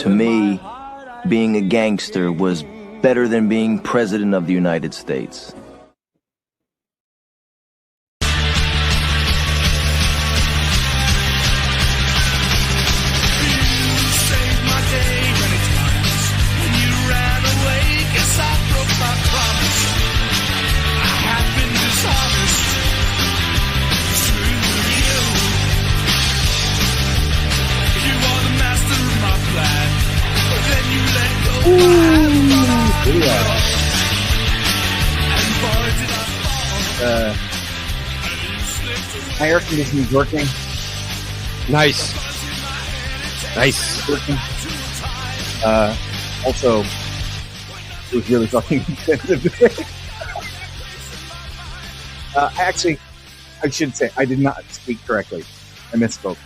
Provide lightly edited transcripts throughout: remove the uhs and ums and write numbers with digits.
To me, being a gangster was better than being president of the United States. My air conditioning is working. Nice. Working. Also, it was really fucking expensive today. Actually, I should say I did not speak correctly. I misspoke.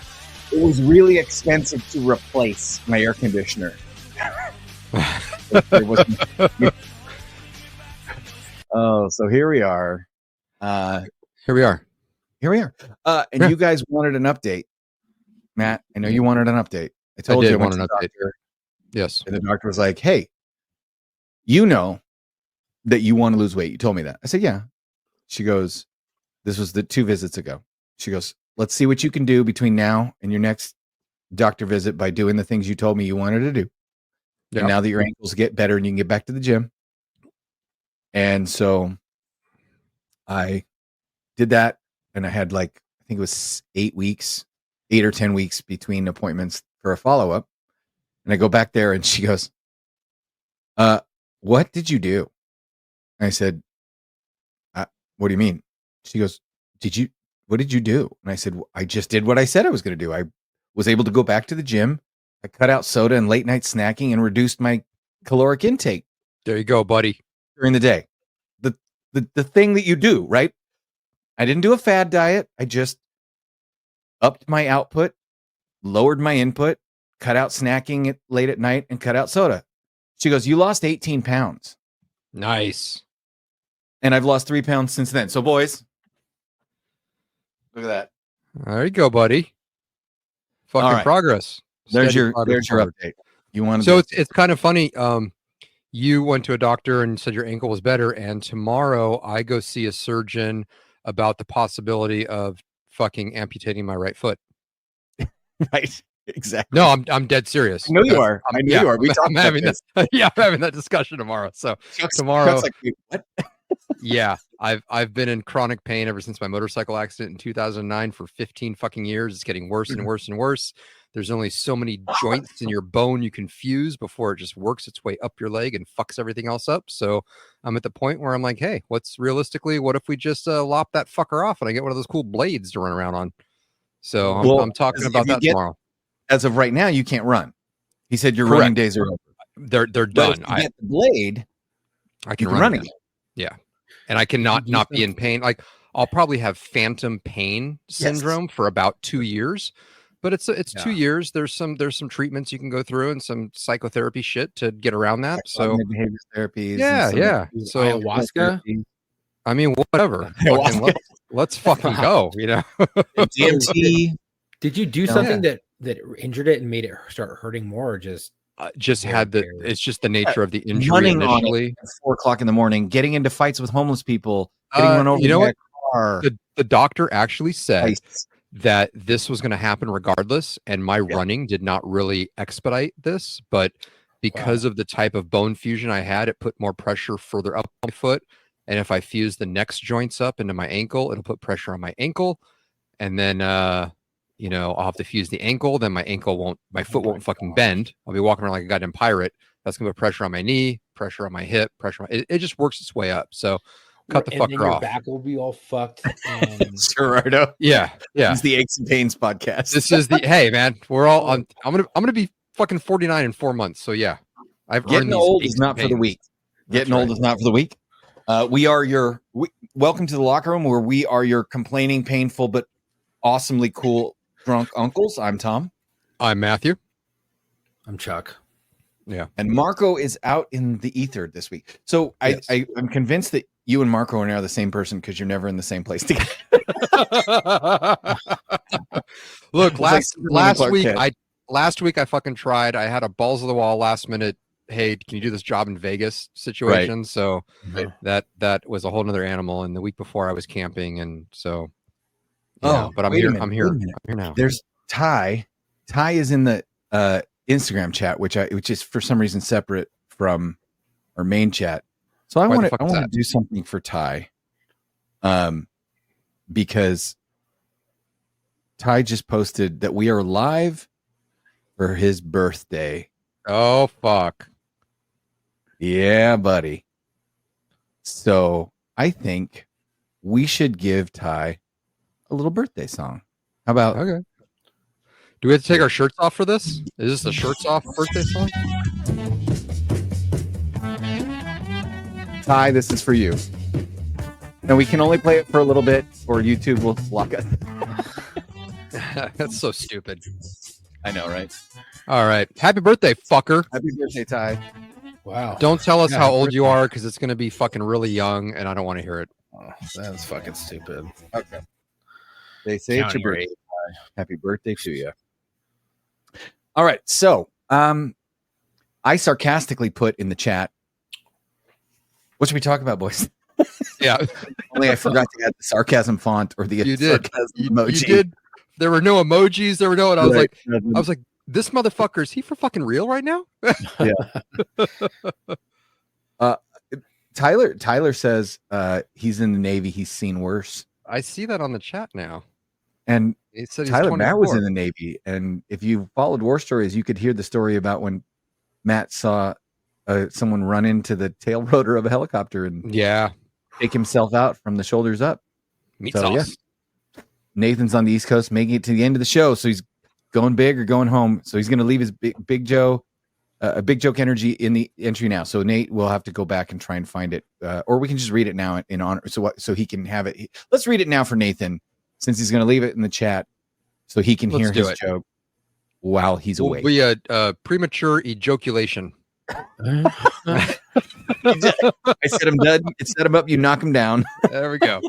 It was really expensive to replace my air conditioner. Oh, so here we are. And you guys wanted an update. Matt, I know you wanted an update. I told you I went to the doctor. Yes. And the doctor was like, hey, you know that you want to lose weight. You told me that. I said, yeah. She goes, this was the 2 visits ago. She goes, let's see what you can do between now and your next doctor visit by doing the things you told me you wanted to do. Yep. And now that your ankles get better and you can get back to the gym. And so I did that. And I had I think it was 8 or 10 weeks between appointments for a follow-up. And I go back there and she goes, what did you do? And I said, what do you mean? She goes, what did you do? And I said, I just did what I said I was going to do. I was able to go back to the gym. I cut out soda and late night snacking and reduced my caloric intake. There you go, buddy. During the day. The thing that you do, right? I didn't do a fad diet. I just upped my output, lowered my input, cut out snacking late at night, and cut out soda. She goes, you lost 18 pounds. Nice. And I've lost 3 pounds since then. So, boys, look at that. There you go, buddy. Fucking right. Progress. There's your update. You want to? So it's kind of funny. You went to a doctor and said your ankle was better, and tomorrow I go see a surgeon about the possibility of fucking amputating my right foot. Right. Exactly. No, I'm dead serious. I know you are. I know you are. I'm having that discussion tomorrow. So tomorrow. What? Yeah, I've been in chronic pain ever since my motorcycle accident in 2009 for 15 fucking years. It's getting worse and worse and worse. There's only so many joints in your bone you can fuse before it just works its way up your leg and fucks everything else up. So I'm at the point where I'm like, hey, what if we just lop that fucker off and I get one of those cool blades to run around on? So I'm talking about that tomorrow. As of right now, you can't run. He said your running days are over. They're done. If you get the blade, I can run again. Yeah. And I cannot not be in pain. Like I'll probably have phantom pain syndrome for about 2 years. But it's 2 years. There's some treatments you can go through and some psychotherapy shit to get around that. So behavior therapies. Yeah. So ayahuasca. I mean, whatever. Let's fucking go. You know. DMT. Did you do something that injured it and made it start hurting more, or just had it's just the nature of the injury running initially. At 4 o'clock in the morning, getting into fights with homeless people, getting run over by a car. The doctor actually said that this was going to happen regardless, and my running did not really expedite this, but because of the type of bone fusion I had, it put more pressure further up my foot, and if I fuse the next joints up into my ankle, it'll put pressure on my ankle, and then I'll have to fuse the ankle, then my foot won't fucking bend. I'll be walking around like a goddamn pirate. That's gonna put pressure on my knee, pressure on my hip, it just works its way up. So cut the fucker off. Your back will be all fucked. And... Gerardo. Yeah. It's the Aches and Pains podcast. This is hey man, we're all on. I'm gonna be fucking 49 in 4 months. So yeah, Getting old is not for the weak. Getting old is not for the weak. Welcome to the locker room where we are your complaining, painful, but awesomely cool drunk uncles. I'm Tom. I'm Matthew. I'm Chuck. Yeah. And Marco is out in the ether this week. So yes. I'm convinced that you and Marco are now the same person because you're never in the same place together. Look, last week last week I fucking tried. I had a balls of the wall last minute. Hey, can you do this job in Vegas situation? So that was a whole nother animal. And the week before I was camping, and so but I'm here. I'm here now. There's Ty. Ty is in the Instagram chat, which is for some reason separate from our main chat. So I want to do something for Ty, because Ty just posted that we are live for his birthday. Oh fuck. Yeah, buddy. So I think we should give Ty a little birthday song. How about? Okay. Do we have to take our shirts off for this? Is this the shirts off birthday song? Ty, this is for you. And we can only play it for a little bit, or YouTube will block us. That's so stupid. I know, right? All right. Happy birthday, fucker. Happy birthday, Ty. Wow. Don't tell us how old you are, because it's going to be fucking really young, and I don't want to hear it. Oh, that's fucking stupid. Okay. They say it's your birthday. Happy birthday to you. All right. So I sarcastically put in the chat, what should we talk about, boys? Yeah. Only I forgot to add the sarcasm font or the sarcasm emoji. You did. There were no emojis. There were no, and I was like, this motherfucker, is he for fucking real right now? Yeah. Tyler says he's in the Navy. He's seen worse. I see that on the chat now. And it said Tyler, Matt was in the Navy. And if you followed war stories, you could hear the story about when Matt saw someone run into the tail rotor of a helicopter and take himself out from the shoulders up. Meat sauce. Yeah. Nathan's on the East Coast, making it to the end of the show. So he's going big or going home. So he's going to leave his big joke energy in the entry now. So Nate will have to go back and try and find it, or we can just read it now in honor. So he can have it. Let's read it now for Nathan, since he's going to leave it in the chat, so he can hear his joke while he's awake. We premature ejaculation. I said him done. It set him up. You knock him down. There we go.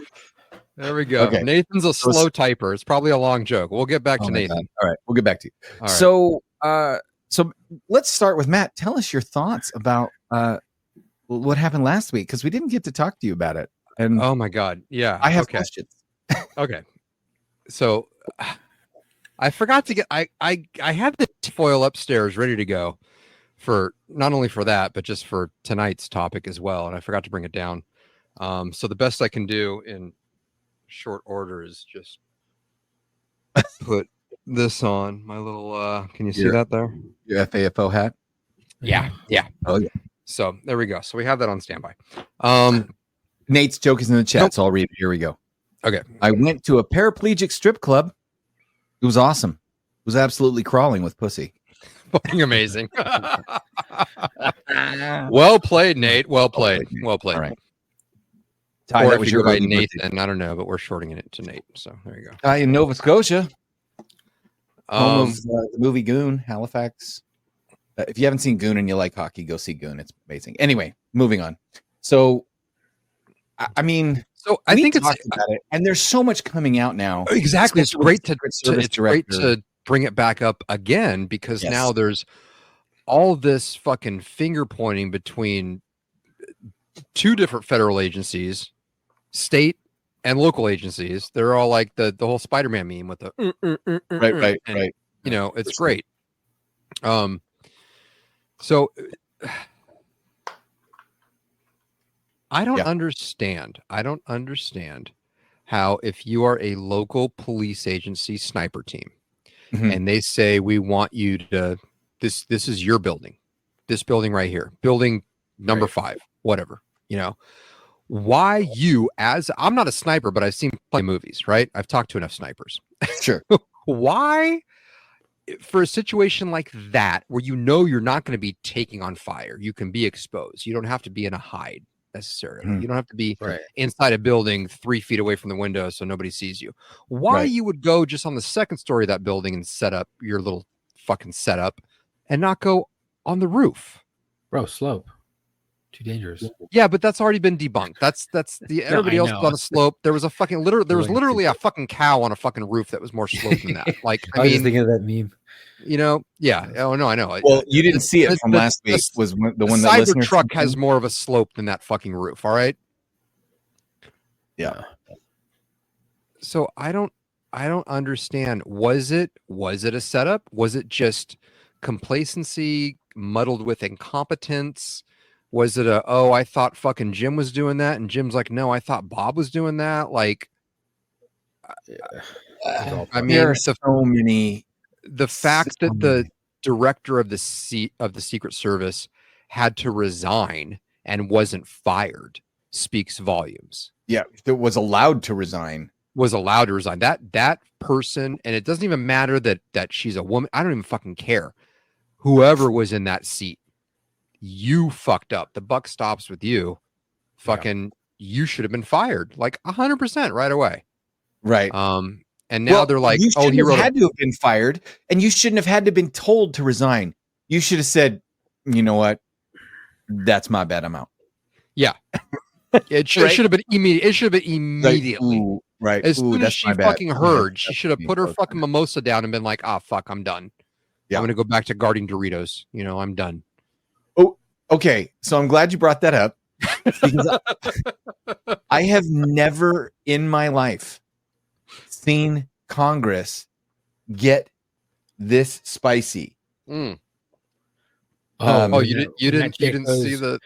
Okay. Nathan's a slow typer. It's probably a long joke. We'll get back to Nathan. God. All right, we'll get back to you. All right. So let's start with Matt. Tell us your thoughts about what happened last week, because we didn't get to talk to you about it. And oh my God, yeah, I have questions. Okay, so I forgot to get. I had the foil upstairs ready to go for not only for that, but just for tonight's topic as well, and I forgot to bring it down. So the best I can do in short order is just put this on my little can you see that there? Your FAFO hat? Yeah. Oh yeah. So there we go. So we have that on standby. Nate's joke is in the chat, so I'll read it. Here we go. Okay. I went to a paraplegic strip club. It was awesome. It was absolutely crawling with pussy. Fucking amazing. Well played, Nate. Well played. All right. Ty, or that if was you your go by Nathan, I don't know, but we're shorting it to Nate. So there you go. Ty in Nova Scotia. Home of the movie Goon, Halifax. If you haven't seen Goon and you like hockey, go see Goon. It's amazing. Anyway, moving on. So, I mean, I think it's about it, and there's so much coming out now. Exactly, it's great to bring it back up again, because now there's all this fucking finger pointing between two different federal agencies, state and local agencies. They're all like the whole Spider-Man meme with the right. You know, it's great. So I don't understand. I don't understand how, if you are a local police agency sniper team, and they say, we want you to this is your building, this building right here, building number 5, whatever, you know, why you, as I'm not a sniper, but I've seen plenty of movies, right? I've talked to enough snipers. Sure. Why, for a situation like that, where you know you're not going to be taking on fire, you can be exposed. You don't have to be in a hide necessarily. You don't have to be inside a building 3 feet away from the window so nobody sees you. Why you would go just on the second story of that building and set up your little fucking setup and not go on the roof? Bro, slope. Too dangerous. Yeah, but that's already been debunked. That's the everybody else was on a slope. There was a fucking literally a fucking cow on a fucking roof that was more sloped than that. Like I was just thinking of that meme. You know, yeah. Oh no, I know. Well, you didn't see it from last week. Was the one that listener truck has more of a slope than that fucking roof. All right. Yeah. So I don't understand. Was it a setup? Was it just complacency muddled with incompetence? Was it I thought fucking Jim was doing that, and Jim's like, no, I thought Bob was doing that. Like, I mean, there are so many. The fact that the director of the Secret Service had to resign and wasn't fired speaks volumes. Yeah, that was allowed to resign. That person, and it doesn't even matter that she's a woman. I don't even fucking care. Whoever was in that seat, you fucked up. The buck stops with you. Fucking, you should have been fired like 100% right away. Right. And now they're like, you had to have been fired, and you shouldn't have had to been told to resign. You should have said, you know what? That's my bad. I'm out. Yeah. It should have been immediate. It should have been immediately. Right. As soon as she fucking heard, she should have put her fucking mimosa down and been like, fuck, I'm done. Yeah. I'm going to go back to guarding Doritos. You know, I'm done. Oh, okay. So I'm glad you brought that up. Because I have never in my life seen Congress get this spicy. You didn't see the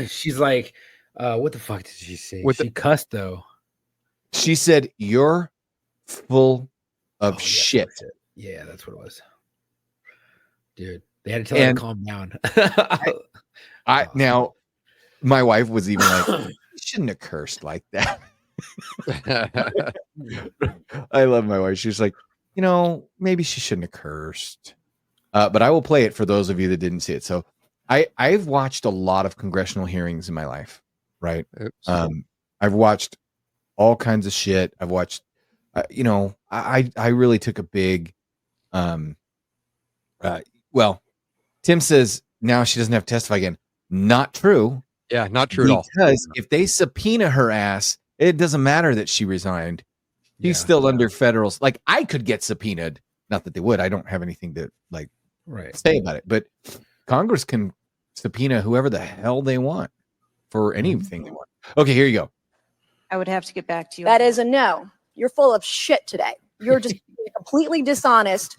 she's like, what the fuck did she say? She cussed though. She said, you're full of shit. Yeah, that's what it was. Dude, they had to tell her to calm down. Now my wife was even like, you shouldn't have cursed like that. I love my wife. She's like, maybe she shouldn't have cursed. But I will play it for those of you that didn't see it. So I've watched a lot of congressional hearings in my life, right? I've watched all kinds of shit. I've watched, I really took a big, Tim says now she doesn't have to testify again. Not true. Yeah, not true at all. Because if they subpoena her ass, it doesn't matter that she resigned. She's still under federal. Like, I could get subpoenaed. Not that they would. I don't have anything to say about it. But Congress can subpoena whoever the hell they want for anything they want. Okay, here you go. I would have to get back to you. That is a no. You're full of shit today. You're just completely dishonest.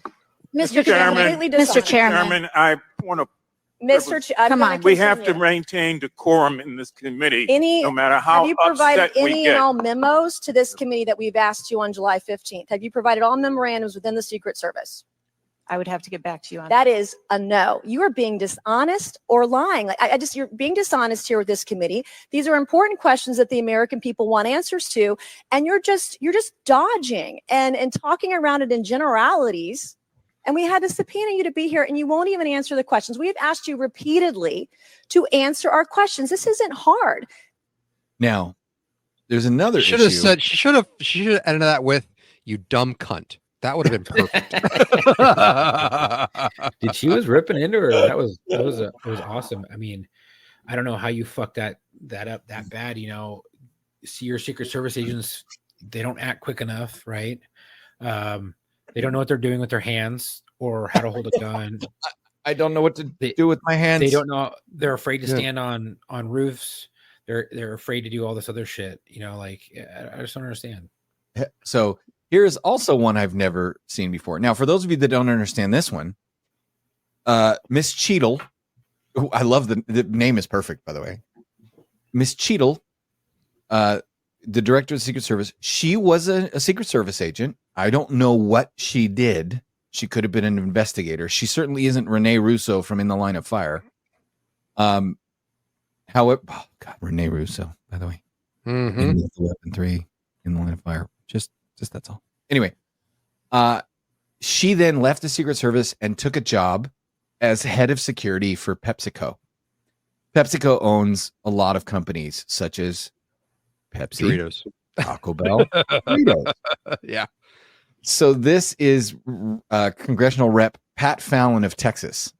Mr. Chairman, Mr. Chairman, I want to. Come on. We have to maintain decorum in this committee, no matter how have you provided upset we any get. and all memos to this committee that we've asked you on July 15th? Have you provided all memorandums within the Secret Service? I would have to get back to you on that. Is a no. You are being dishonest or lying. Like you're being dishonest here with this committee. These are important questions that the American people want answers to, and you're just dodging and talking around it in generalities. And we had to subpoena you to be here, and you won't even answer the questions. We have asked you repeatedly to answer our questions. This isn't hard. Now, there's another issue. She should have ended that with, you dumb cunt. That would have been perfect. Dude, she was ripping into her. It was awesome. I mean, I don't know how you fucked that up that bad. See, your Secret Service agents, they don't act quick enough, right? They don't know what they're doing with their hands or how to hold a gun. I don't know what to do with my hands. They don't know. They're afraid to stand on roofs. They're afraid to do all this other shit. I just don't understand. So here's also one I've never seen before. Now, for those of you that don't understand this one, Miss Cheadle, who I love the name is perfect, by the way. Miss Cheadle, the director of the Secret Service, she was a Secret Service agent. I don't know what she did. She could have been an investigator. She certainly isn't Rene Russo from In the Line of Fire. However, Rene Russo, by the way. Mm-hmm. In Lethal Weapon 3, In the Line of Fire. Just that's all. Anyway, she then left the Secret Service and took a job as head of security for PepsiCo. PepsiCo owns a lot of companies such as Pepsi, Doritos, Taco Bell, Doritos. Yeah. So this is congressional rep Pat Fallon of Texas.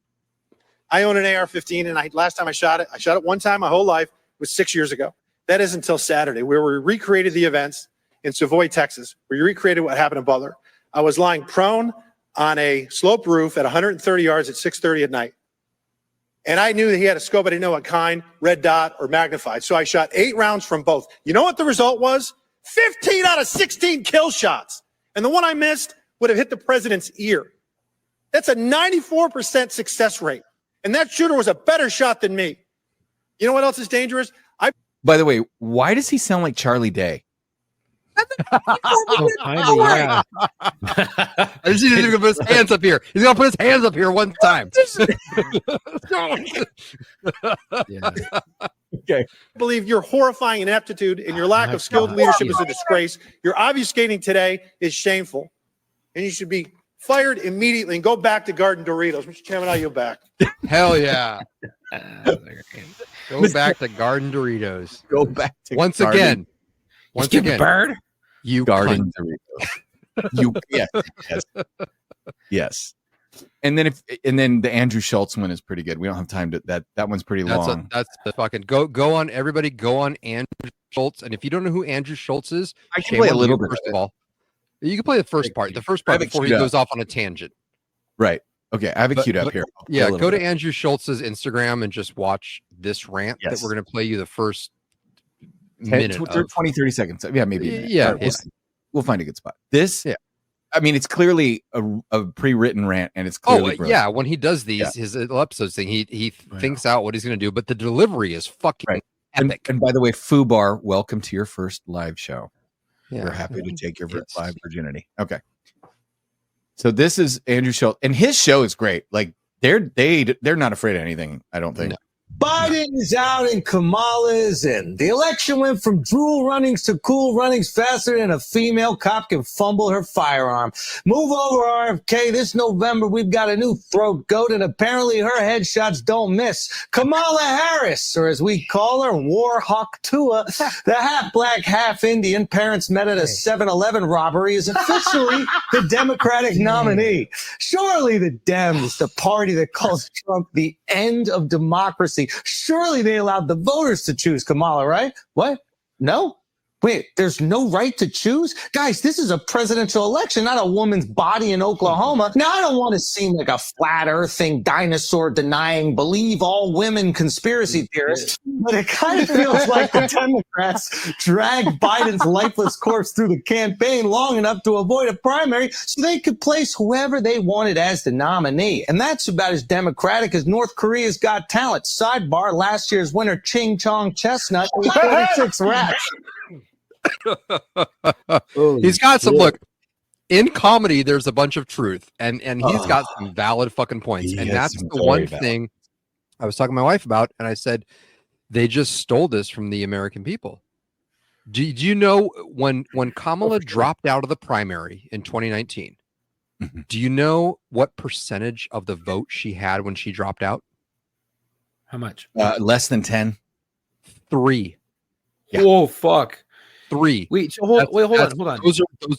I own an AR-15, and last time I shot it one time my whole life, was 6 years ago. That is until Saturday, where we recreated the events in Savoy, Texas. We recreated what happened in Butler. I was lying prone on a sloped roof at 130 yards at 6:30 at night. And I knew that he had a scope. I didn't know what kind, red dot or magnified. So I shot 8 rounds from both. You know what the result was? 15 out of 16 kill shots. And the one I missed would have hit the president's ear. That's a 94% success rate. And that shooter was a better shot than me. You know what else is dangerous? By the way, why does he sound like Charlie Day? I just need him to put his hands up here. He's gonna put his hands up here one time. Okay. I believe your horrifying ineptitude and your lack of skilled leadership is a disgrace. Your obfuscating today is shameful, and you should be fired immediately and go back to Garden Doritos. Mr. Chairman, I yield back. Hell yeah. Go back to Garden Doritos. Go back to once Garden. again. Once again, bird. You Garden Doritos. You yes. And then the Andrew Schultz one is pretty good. We don't have time to that one's pretty long. That's the fucking go on. Everybody go on Andrew Schultz. And if you don't know who Andrew Schultz is, I can play a little bit. First of all, you can play the first part. The first part before he goes off on a tangent. Right. Okay. I have it queued up here. Yeah. Go to Andrew Schultz's Instagram and just watch this rant that we're going to play you the first minute. 20, 30 seconds. Yeah, maybe. Yeah. Right, we'll find a good spot. This. Yeah. I mean, it's clearly a pre-written rant, and it's clearly yeah. When he does his little episodes thing, he thinks out what he's going to do, but the delivery is fucking epic. And by the way, Fubar, welcome to your first live show. Yeah. We're happy to take your live virginity. Okay. So this is Andrew Schultz, and his show is great. Like they're not afraid of anything. I don't think. No. Biden is out and Kamala is in. The election went from drool runnings to cool runnings faster than a female cop can fumble her firearm. Move over, RFK. This November, we've got a new throat goat, and apparently her headshots don't miss. Kamala Harris, or as we call her, Warhawk Tua, the half-black, half-Indian parents met at a 7-Eleven robbery, is officially the Democratic nominee. Surely the Dems, the party that calls Trump the end of democracy, surely they allowed the voters to choose Kamala, right? What? No? Wait, there's no right to choose? Guys, this is a presidential election, not a woman's body in Oklahoma. Now, I don't want to seem like a flat earthing, dinosaur denying, believe all women conspiracy theorist, but it kind of feels like the Democrats dragged Biden's lifeless corpse through the campaign long enough to avoid a primary so they could place whoever they wanted as the nominee. And that's about as democratic as North Korea's Got Talent. Sidebar, last year's winner, Ching Chong Chestnut, with 46 rats. He's got some look in comedy. There's a bunch of truth, and he's got some valid fucking points, and that's the one thing I was talking to my wife about, and I said they just stole this from the American people. Do you know when Kamala dropped out of the primary in 2019? Do you know what percentage of the vote she had when she dropped out? How much? Less than 10. 3. Yeah. Oh fuck. 3. Wait, so hold on.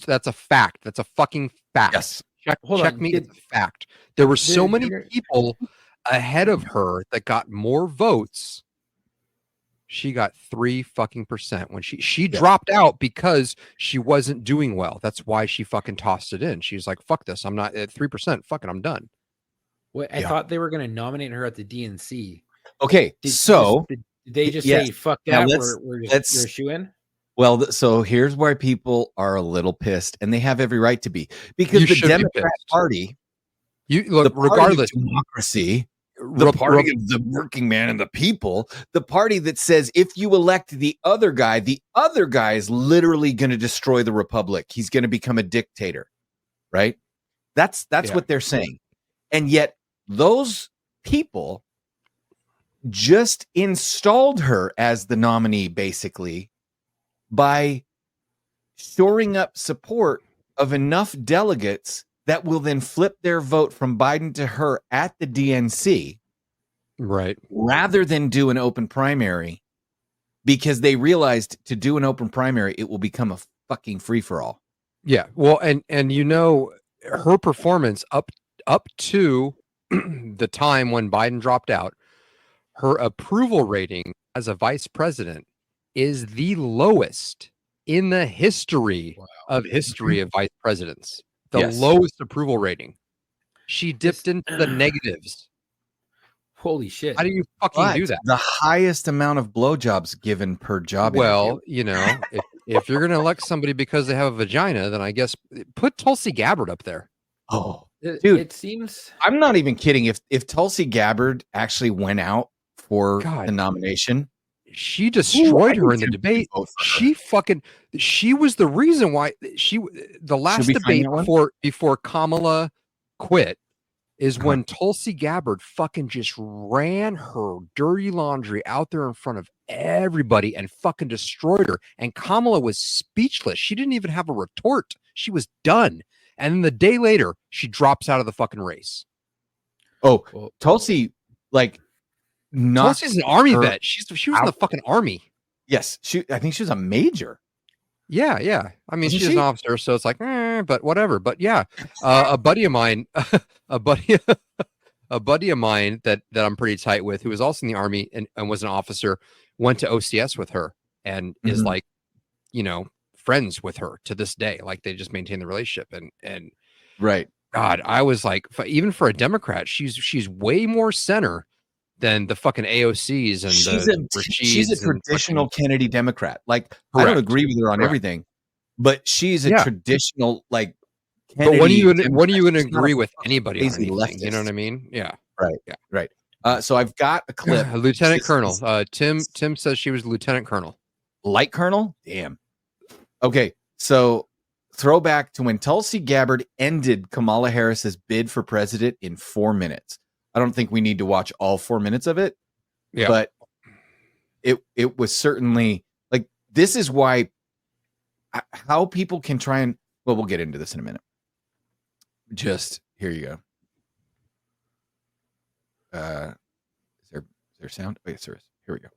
That's a fact. That's a fucking fact. Yes. Check me. It's a fact. There were so many people ahead of her that got more votes. She got 3 fucking % when she dropped out because she wasn't doing well. That's why she fucking tossed it in. She's like, fuck this. I'm not at 3%. Fucking, I'm done. Wait, I thought they were going to nominate her at the DNC. Okay. Did they just say, fuck that? We're just shoe in? Well, so here's why people are a little pissed, and they have every right to be, because the Democrat Party, regardless of democracy, the party of the working man and the people, the party that says if you elect the other guy is literally going to destroy the republic. He's going to become a dictator, right? That's what they're saying, and yet those people just installed her as the nominee, basically, by shoring up support of enough delegates that will then flip their vote from Biden to her at the DNC, right? Rather than do an open primary, because they realized to do an open primary, it will become a fucking free-for-all. Yeah. Well, and you know, her performance up to the time when Biden dropped out, her approval rating as a vice president is the lowest in the history of vice presidents. The lowest approval rating. She dipped into the negatives. Holy shit. How do you fucking do that? The highest amount of blowjobs given per job Well, interview. if you're going to elect somebody because they have a vagina, then I guess put Tulsi Gabbard up there. Oh, dude, it seems. I'm not even kidding. If Tulsi Gabbard actually went out for the nomination, she destroyed her in the debate. She was the reason why the last debate before Kamala quit is when Tulsi Gabbard fucking just ran her dirty laundry out there in front of everybody and fucking destroyed her. And Kamala was speechless. She didn't even have a retort. She was done. And then the day later, she drops out of the fucking race. Oh, well, Tulsi, Tulsi's an army vet. She was in the fucking army. Yes, I think she was a major. Yeah. I mean, she's an officer, so it's like, but whatever. But yeah, a buddy of mine, a buddy of mine that I'm pretty tight with, who was also in the army and was an officer, went to OCS with her and is like, friends with her to this day. Like they just maintain the relationship. And right. God, I was like, even for a Democrat, she's way more center than the fucking AOCs and she's a traditional Kennedy Democrat. Like, correct. I don't agree with her on everything, but she's a traditional Kennedy. But when are you going to agree with anybody on anything? Leftist. You know what I mean? Yeah. Right. Yeah. Right. So I've got a clip. Lieutenant Colonel. Tim says she was Lieutenant Colonel. Light Colonel? Damn. Okay. So throwback to when Tulsi Gabbard ended Kamala Harris's bid for president in 4 minutes. I don't think we need to watch all 4 minutes of it, but it was certainly like, this is why, how people can try and, well, we'll get into this in a minute. Just here you go. Is there sound? Oh, yes, there is. Here we go.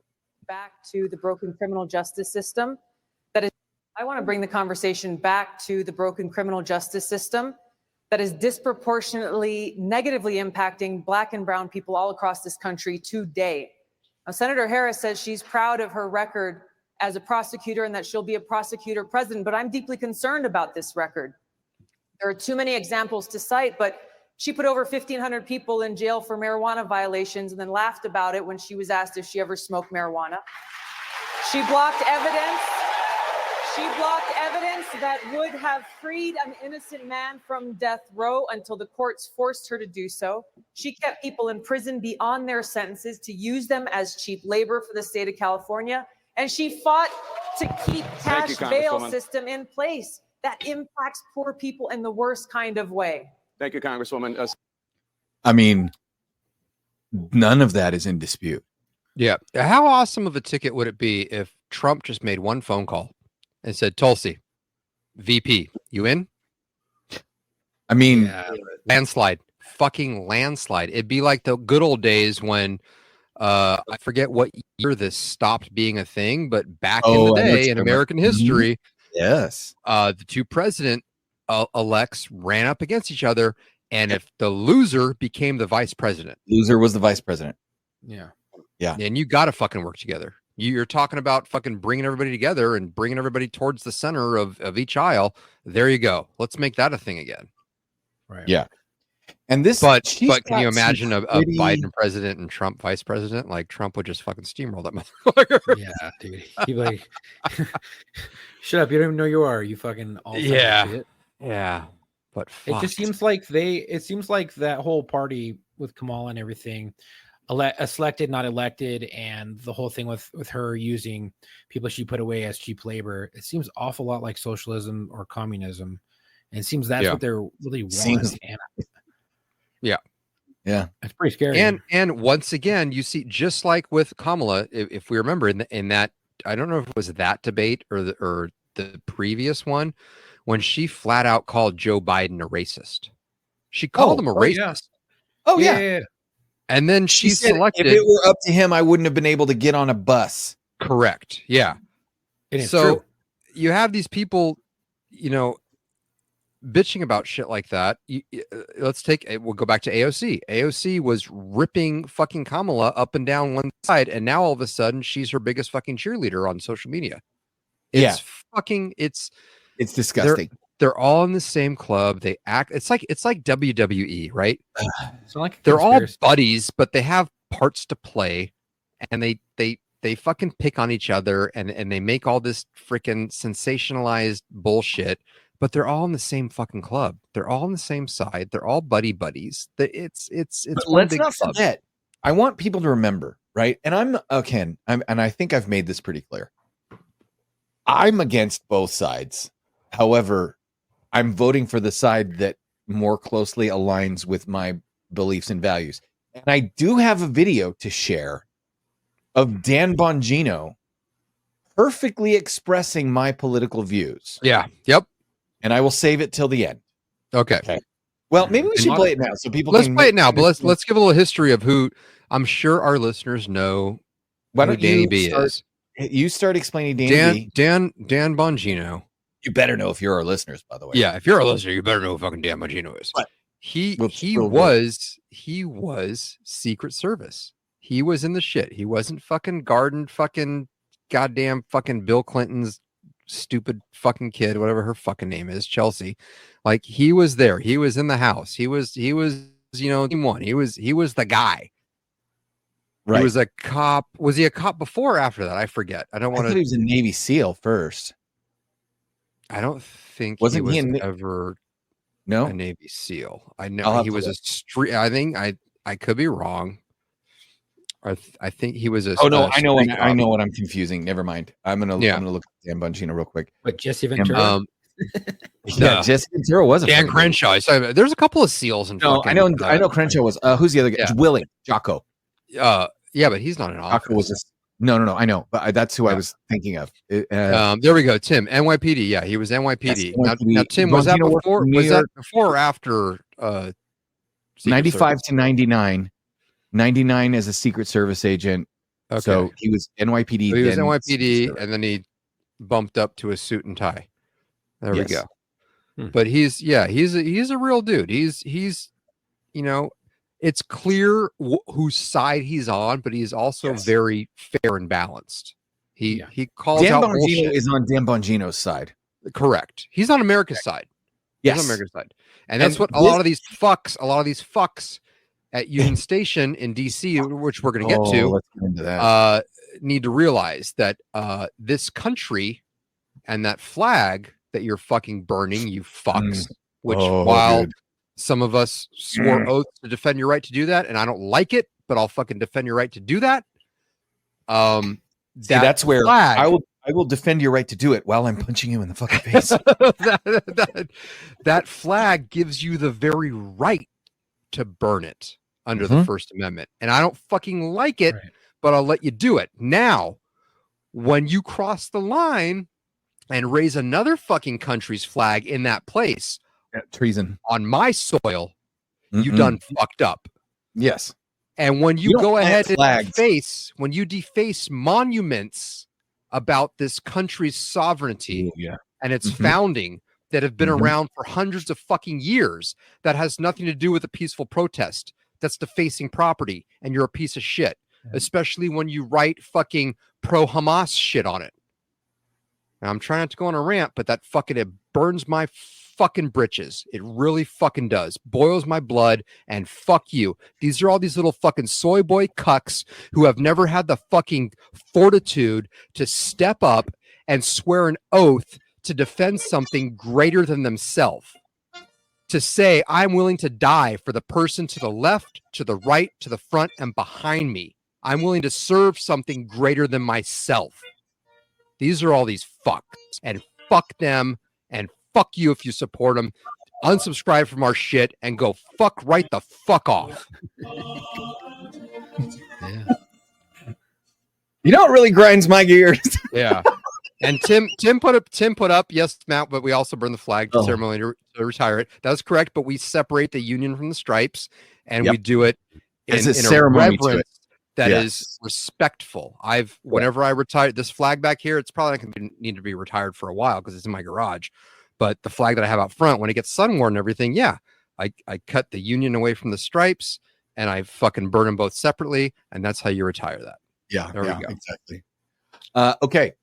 Back to the broken criminal justice system. I want to bring the conversation back to the broken criminal justice system that is disproportionately negatively impacting Black and brown people all across this country today. Now, Senator Harris says she's proud of her record as a prosecutor and that she'll be a prosecutor president, but I'm deeply concerned about this record. There are too many examples to cite, but she put over 1,500 people in jail for marijuana violations and then laughed about it when she was asked if she ever smoked marijuana. She blocked evidence. She blocked evidence that would have freed an innocent man from death row until the courts forced her to do so. She kept people in prison beyond their sentences to use them as cheap labor for the state of California. And she fought to keep cash bail system in place that impacts poor people in the worst kind of way. Thank you, Congresswoman. I mean, none of that is in dispute. Yeah. How awesome of a ticket would it be if Trump just made one phone call and said, Tulsi, VP, you in? I mean, landslide, fucking landslide. It'd be like the good old days when I forget what year this stopped being a thing, but back in the day in American history, yes, the two president elects ran up against each other, and if the loser became the vice president, loser was the vice president. Yeah, yeah, and you got to fucking work together. You're talking about fucking bringing everybody together and bringing everybody towards the center of each aisle. There you go. Let's make that a thing again. Right. Yeah. And this, but can you imagine a Biden president and Trump vice president? Like Trump would just fucking steamroll that motherfucker. Yeah, dude. He'd be like, shut up. You don't even know you are. You fucking all shit. Yeah. But it just seems like that whole party with Kamala and everything, selected, not elected, and the whole thing with her using people she put away as cheap labor, it seems awful lot like socialism or communism, and it seems that's what they're really wanting. Yeah, it's pretty scary. And once again, you see, just like with Kamala, if we remember in that, I don't know if it was that debate or the previous one, when she flat out called Joe Biden a racist. She called him a racist. Oh yeah. And then she selected. If it were up to him, I wouldn't have been able to get on a bus. Correct. Yeah. So you have these people, bitching about shit like that, we'll go back to AOC. AOC was ripping fucking Kamala up and down one side, and now all of a sudden she's her biggest fucking cheerleader on social media. It's it's disgusting. They're all in the same club. They act. It's like WWE, right? So like They're all buddies, but they have parts to play, and they fucking pick on each other, and they make all this freaking sensationalized bullshit. But they're all in the same fucking club. They're all on the same side. They're all buddies. It's let's not forget. I want people to remember, right? And and I think I've made this pretty clear. I'm against both sides. However, I'm voting for the side that more closely aligns with my beliefs and values. And I do have a video to share of Dan Bongino perfectly expressing my political views. Yeah. Yep. And I will save it till the end. Okay. Well, maybe we should play it now so people let's can play it now, but let's give a little history of who I'm sure our listeners know. Why who don't Danny you B is. You start explaining Danny B. Dan Bongino. You better know if you're our listeners, by the way. Yeah, if you're a listener, you better know who fucking Dan Bongino is. But he was Secret Service. He was in the shit. He wasn't fucking guarding fucking goddamn fucking Bill Clinton's stupid fucking kid, whatever her fucking name is, Chelsea. Like, he was there. He was in the house. He was team one. He was the guy. Right. He was a cop. Was he a cop before or after that? I forget. I don't want to. He was a Navy SEAL first. I don't think Wasn't he he was ever a Navy SEAL. I know he was a street. I think I could be wrong. I think he was a. Oh no, I know what I'm confusing. Never mind. I'm gonna look at Dan Bongino real quick. What, Jesse Ventura? Yeah, Jesse Ventura wasn't. Dan Crenshaw. So there's a couple of SEALs in. No, I know Crenshaw was. Who's the other guy? Yeah. Jocko. Yeah, but he's not an officer. Jocko was no. I know, but that's who I was thinking of. There we go. Tim, NYPD. Yeah, he was NYPD. Yes, Now, Tim, was that before? Was that before or after? 95 to 99. 99 as a Secret Service agent. Okay. So he was NYPD. So he was NYPD, and then he bumped up to a suit and tie. There we go. But he's a real dude. He's it's clear whose side he's on, but he's also very fair and balanced. He calls Dan out Bongino bullshit. is on Dan Bongino's side. Correct. He's on America's side. Yes. He's on America's side. And that's what a lot of these fucks at Union Station in DC, which we're going to get to, let's get into that. need to realize that this country and that flag that you're fucking burning, you fucks, which some of us swore oaths to defend your right to do that, and I don't like it, but I'll fucking defend your right to do that. That's where I will defend your right to do it while I'm punching you in the fucking face. that flag gives you the very right to burn it under the First Amendment. And I don't fucking like it, but I'll let you do it. Now, when you cross the line and raise another fucking country's flag in that place, treason on my soil, you done fucked up. Yes. And when you go ahead and deface monuments about this country's sovereignty and its founding that have been around for hundreds of fucking years, that has nothing to do with a peaceful protest, that's defacing property, and you're a piece of shit, especially when you write fucking pro-Hamas shit on it. Now, I'm trying not to go on a rant, but that fucking, it burns my fucking britches. It really fucking does. Boils my blood, and fuck you. These are all these little fucking soy boy cucks who have never had the fucking fortitude to step up and swear an oath to defend something greater than themselves. To say, I'm willing to die for the person to the left, to the right, to the front, and behind me. I'm willing to serve something greater than myself. These are all these fucks, and fuck them, and fuck you if you support them. Unsubscribe from our shit and go fuck right the fuck off. You know what really grinds my gears? Yeah. And Tim put up, yes, Matt, but we also burn the flag ceremony to retire it. That was correct, but we separate the union from the stripes, and we do it in a ceremony reverence that is respectful. Whenever I retire this flag back here, it's probably not going to need to be retired for a while because it's in my garage. But the flag that I have out front, when it gets sun worn and everything, yeah, I cut the Union away from the stripes and I fucking burn them both separately. And that's how you retire that. Yeah, There we go. exactly. Okay.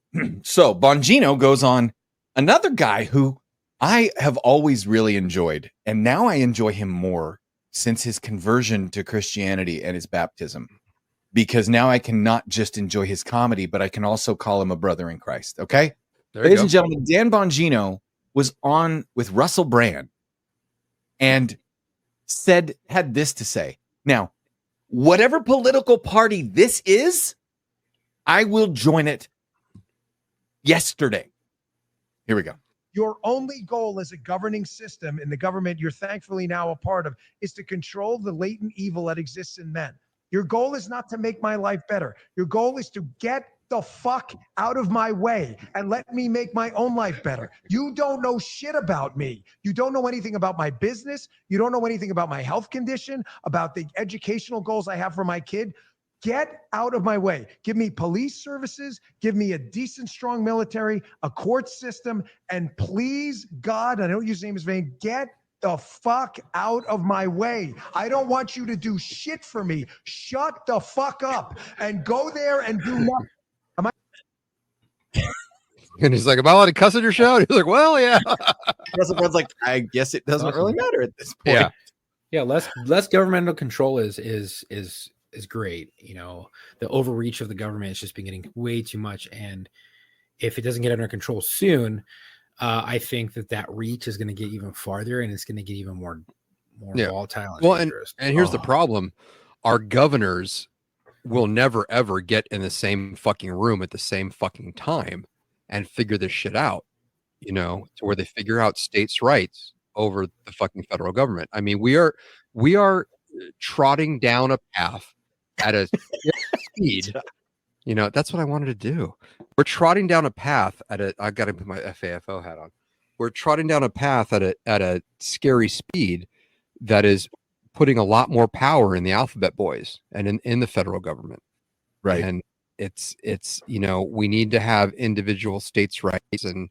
So Bongino goes on, another guy who I have always really enjoyed, and now I enjoy him more since his conversion to Christianity and his baptism, because now I can not just enjoy his comedy, but I can also call him a brother in Christ. Okay. Ladies and gentlemen, Dan Bongino was on with Russell Brand and had this to say. Now, whatever political party this is, I will join it yesterday. Here we go. Your only goal as a governing system in the government you're thankfully now a part of is to control the latent evil that exists in men. Your goal is not to make my life better. Your goal is to get the fuck out of my way and let me make my own life better. You don't know shit about me. You don't know anything about my business. You don't know anything about my health condition, about the educational goals I have for my kid. Get out of my way. Give me police services. Give me a decent, strong military, a court system, and please, God, I don't use his name as vain, get the fuck out of my way. I don't want you to do shit for me. Shut the fuck up and go there and do nothing. And he's like, am I allowed to cuss on your show? And he's like, well, yeah. Russell Brand's like, I guess it doesn't really matter at this point. Yeah. Less governmental control is great. You know, the overreach of the government has just been getting way too much. And if it doesn't get under control soon, I think that reach is going to get even farther and it's going to get even more volatile. Well, and here's the problem. Our governors will never, ever get in the same fucking room at the same fucking time and figure this shit out, you know, to where they figure out states' rights over the fucking federal government. I mean, we are trotting down a path at a speed. You know, that's what I wanted to do. We're trotting down a path I got to put my FAFO hat on. We're trotting down a path at a scary speed that is putting a lot more power in the alphabet boys and in the federal government. Right. And it's, you know, we need to have individual states' rights and,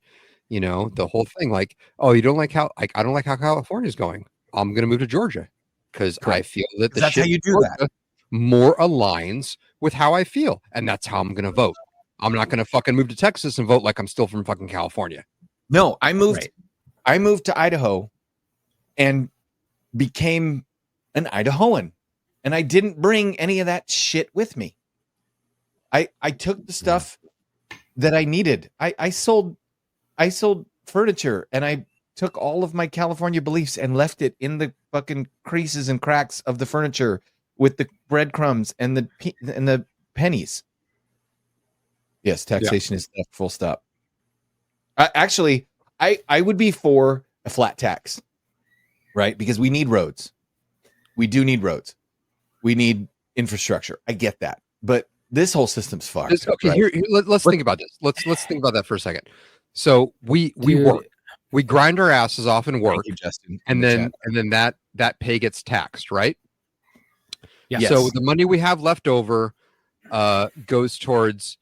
you know, the whole thing. Like, oh, you don't like how, I don't like how California's going. I'm going to move to Georgia because I feel that that's how you do that. More aligns with how I feel. And that's how I'm going to vote. I'm not going to fucking move to Texas and vote like I'm still from fucking California. No, I moved to Idaho and became an Idahoan. And I didn't bring any of that shit with me. I took the stuff that I needed. I sold furniture and I took all of my California beliefs and left it in the fucking creases and cracks of the furniture with the breadcrumbs and the pennies. Yes, taxation is theft, full stop. Actually, I would be for a flat tax, right? Because we need roads. We do need roads. We need infrastructure. I get that. But this whole system's fucked. Okay, right? Let's think about this. Let's think about that for a second. So we work. We grind our asses off and work. Thank you, Justin. And then that pay gets taxed, right? Yeah. Yes. So the money we have left over goes towards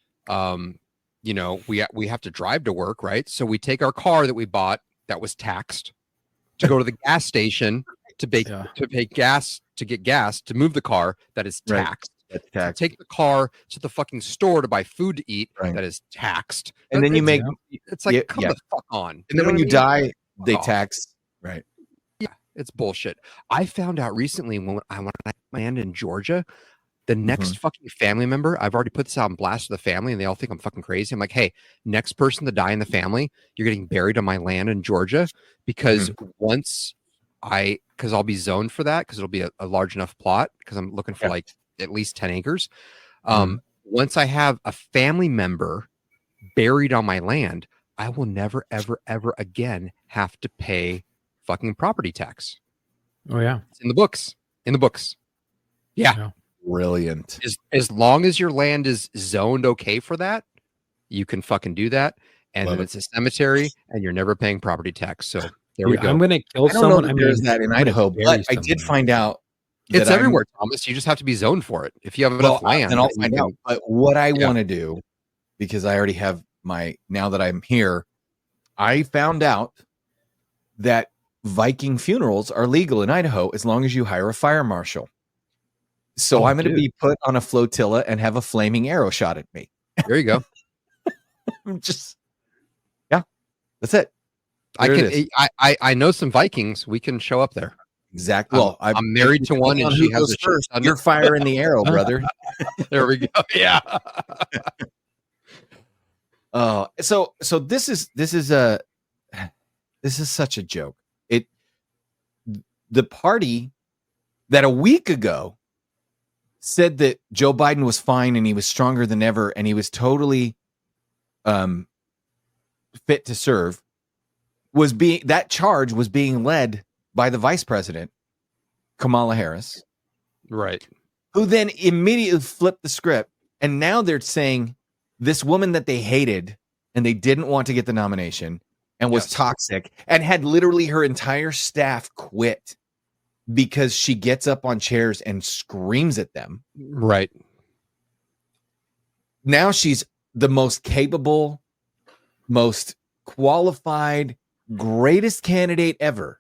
you know, we have to drive to work, right? So we take our car that we bought that was taxed to go to the gas station to pay gas, to get gas, to move the car that is taxed. That's taxed. Take the car to the fucking store to buy food to eat that is taxed. And then you make it's like come the fuck on. And then when you die, they tax. Right. Yeah, it's bullshit. I found out recently when I land in Georgia, the next fucking family member, I've already put this out on blast to the family and they all think I'm fucking crazy. I'm like, hey, next person to die in the family, you're getting buried on my land in Georgia because because I'll be zoned for that because it'll be a large enough plot because I'm looking for like at least 10 acres. Once I have a family member buried on my land, I will never, ever, ever again have to pay fucking property tax. Oh yeah. It's in the books. Yeah. Brilliant. As long as your land is zoned okay for that, you can fucking do that. And then it's a cemetery and you're never paying property tax. So there we go. I'm going to kill someone. I mean, there's that in Idaho, but I did find out it's everywhere, Thomas. You just have to be zoned for it. If you have enough land, then I'll find out. But what I want to do, because I already have now that I'm here, I found out that Viking funerals are legal in Idaho as long as you hire a fire marshal. So I'm going to be put on a flotilla and have a flaming arrow shot at me. There you go. Just, yeah, that's it. I know some Vikings. We can show up there. Exactly. Well, I'm married to one, and she has a first. You're firing the arrow, brother. There we go. Yeah. So this is such a joke. The party that a week ago said that Joe Biden was fine and he was stronger than ever and he was totally fit to serve that charge was being led by the vice president, Kamala Harris. Right. Who then immediately flipped the script. And now they're saying this woman that they hated and they didn't want to get the nomination and was toxic and had literally her entire staff quit because she gets up on chairs and screams at them. Right. Now she's the most capable, most qualified, greatest candidate ever.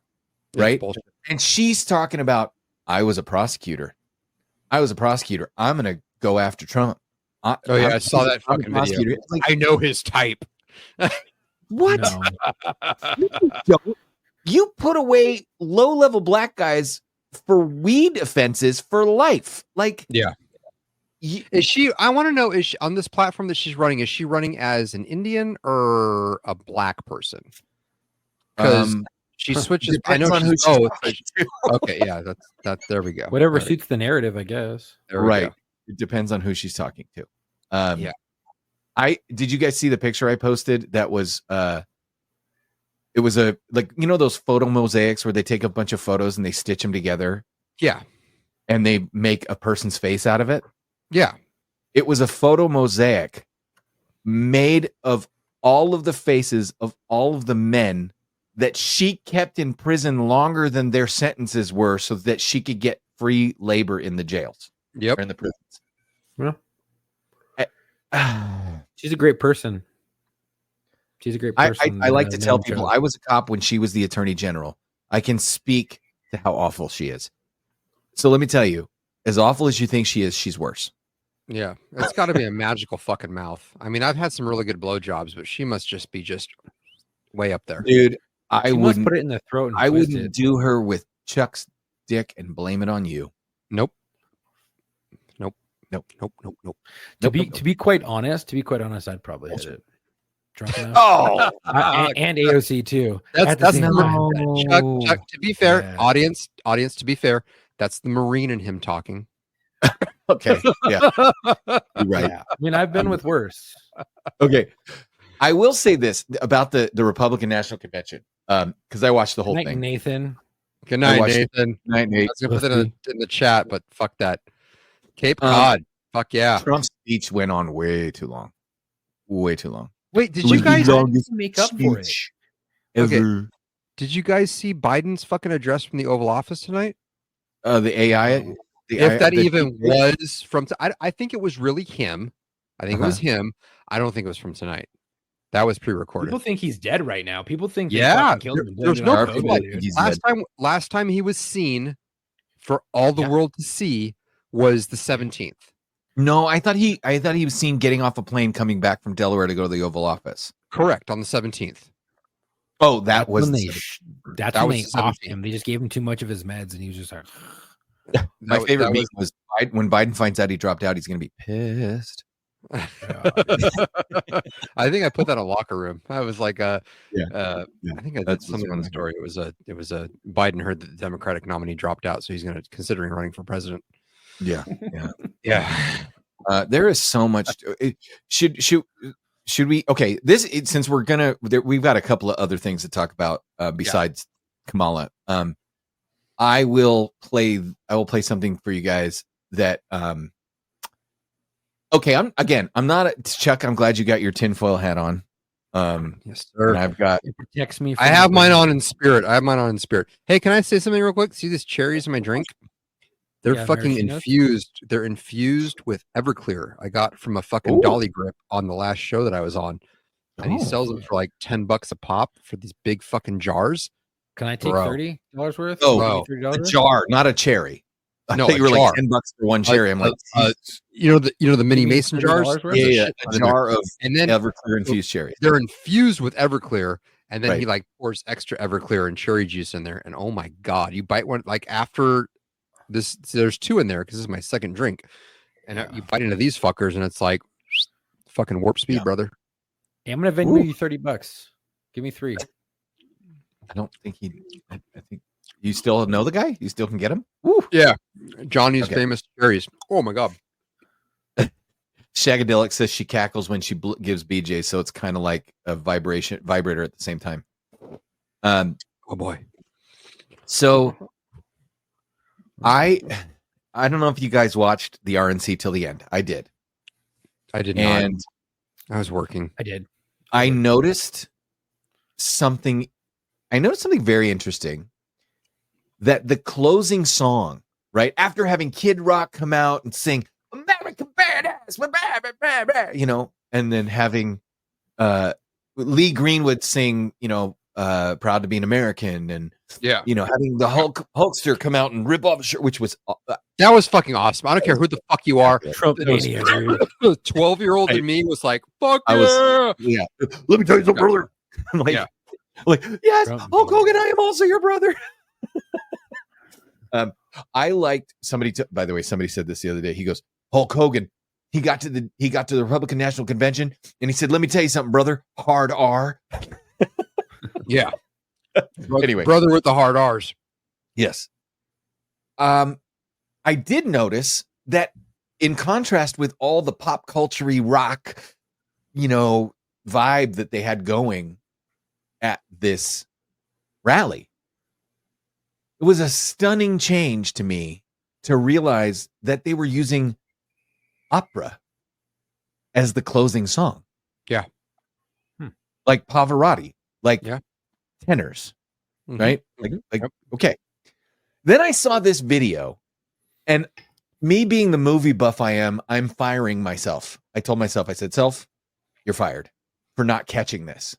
Right. And she's talking about, I was a prosecutor. I'm going to go after Trump. I saw that fucking video. Like, I know his type. What? No. You put away low-level black guys for weed offenses for life. Like, yeah. Is she? I want to know: is she on this platform that she's running? Is she running as an Indian or a black person? Because she switches. I know on she's who okay, yeah, that's there we go. Whatever suits the narrative, I guess. Right. It depends on who she's talking to. Yeah. Did you guys see the picture I posted? That was it was a, like, you know, those photo mosaics where they take a bunch of photos and they stitch them together. Yeah. And they make a person's face out of it. Yeah. It was a photo mosaic made of all of the faces of all of the men that she kept in prison longer than their sentences were so that she could get free labor in the jails. Yep. Or in the prisons. Yeah. She's a great person. She's a great person. I like to tell people I was a cop when she was the attorney general. I can speak to how awful she is. So let me tell you, as awful as you think she is, she's worse. Yeah. It's got to be a magical fucking mouth. I mean, I've had some really good blowjobs, but she must just be way up there. Dude, I wouldn't put it in the throat. And I twist wouldn't it. do her with Chuck's dick and blame it on you. Nope. To be quite honest, I'd probably hit it. Drunk enough. Oh, and AOC too. That's number. Chuck, to be fair, Yeah. audience, to be fair, that's the Marine in him talking. Okay. Yeah. You're right. Yeah. I mean, I've been with worse. Okay. I will say this about the Republican National Convention. Because I watched the whole Night, thing. Nathan. Good night, Nathan. Night, Nate. I was gonna put it in the chat, but fuck that. Cape Cod. Fuck yeah. Trump's speech went on way too long. Way too long. Wait, did It you was the guys longest make up for it? speech Okay. ever. Did you guys see Biden's fucking address from the Oval Office tonight? The AI. If that even was from, I think it was really him. I think it was him. I don't think it was from tonight. That was pre-recorded. People think he's dead right now. People think they Yeah, fucking killed him. there's They're no doing proof. COVID, dude. Last time he was seen for all the world to see was the 17th. No, I thought he was seen getting off a plane coming back from Delaware to go to the Oval Office. Correct, on the 17th. Oh, that was when the that's that when was they the offed 17th. him. They just gave him too much of his meds, and he was just like, My favorite meme was when Biden finds out he dropped out, he's going to be pissed. I think I put that in a locker room. I was like, I think I did That's something on the story. It was a Biden heard that the Democratic nominee dropped out, so he's going to considering running for president. Yeah, Yeah. there is so much. Should we? Okay, since we've got a couple of other things to talk about besides Kamala. I will play something for you guys that. Okay, I'm not Chuck. I'm glad you got your tinfoil hat on. Yes, sir. And I've got. it protects me. I have mine on in spirit. Hey, can I say something real quick? See these cherries in my drink? They're Yeah, fucking maraschino? infused. They're infused with Everclear. I got from a fucking Dolly Grip on the last show that I was on. And he sells them for like $10 a pop for these big fucking jars. Can I take Bro. $30 worth? Oh, Bro. a $30? jar, not a cherry. I No, thought a you were jar. like $10 for one cherry. I'm like, you know the mini Give me mason $30 jars. worth? There's yeah, shit a ton in there. jar of And then Everclear infused cherries. they're infused with Everclear, and then he Right. like pours extra Everclear and cherry juice in there. And oh my god, you bite one like after this. There's two in there because this is my second drink, and you bite into these fuckers, and it's like fucking warp speed, brother. Hey, I'm gonna Venmo you $30. Give me 3. I don't think I think you still know the guy. You still can get him. Yeah, Johnny's Okay. famous cherries. Oh my god. Shagadelic says she cackles when she gives BJ, so it's kind of like a vibrator at the same time. Oh boy. So I don't know if you guys watched the RNC till the end. I did. I did And not. I was working. I did. I noticed something. I noticed something very interesting. That the closing song, right after having Kid Rock come out and sing "American Badass," you know, and then having Lee Greenwood sing, you know, "Proud to be an American," and Yeah, you know, having the Hulkster come out and rip off a shirt, which was that was fucking awesome. I don't care who the fuck you are. Trump mania, dude. 12-year-old in me was like, "Fuck I was, yeah. Let me tell you something, brother. Like, Yeah. like, yes, Trump Hulk Hogan, I am also your brother. I liked by the way, somebody said this the other day. He goes, Hulk Hogan, he got to the Republican National Convention and he said, let me tell you something, brother. Hard R. Yeah." Anyway. Brother with the hard R's. Yes. I did notice that in contrast with all the pop culture-y rock, you know, vibe that they had going at this rally, it was a stunning change to me to realize that they were using opera as the closing song. Yeah. Like Pavarotti, like Yeah. tenors, Mhm. right? Like, okay. Then I saw this video, and me being the movie buff I am, I'm firing myself. I told myself, I said, self, you're fired for not catching this.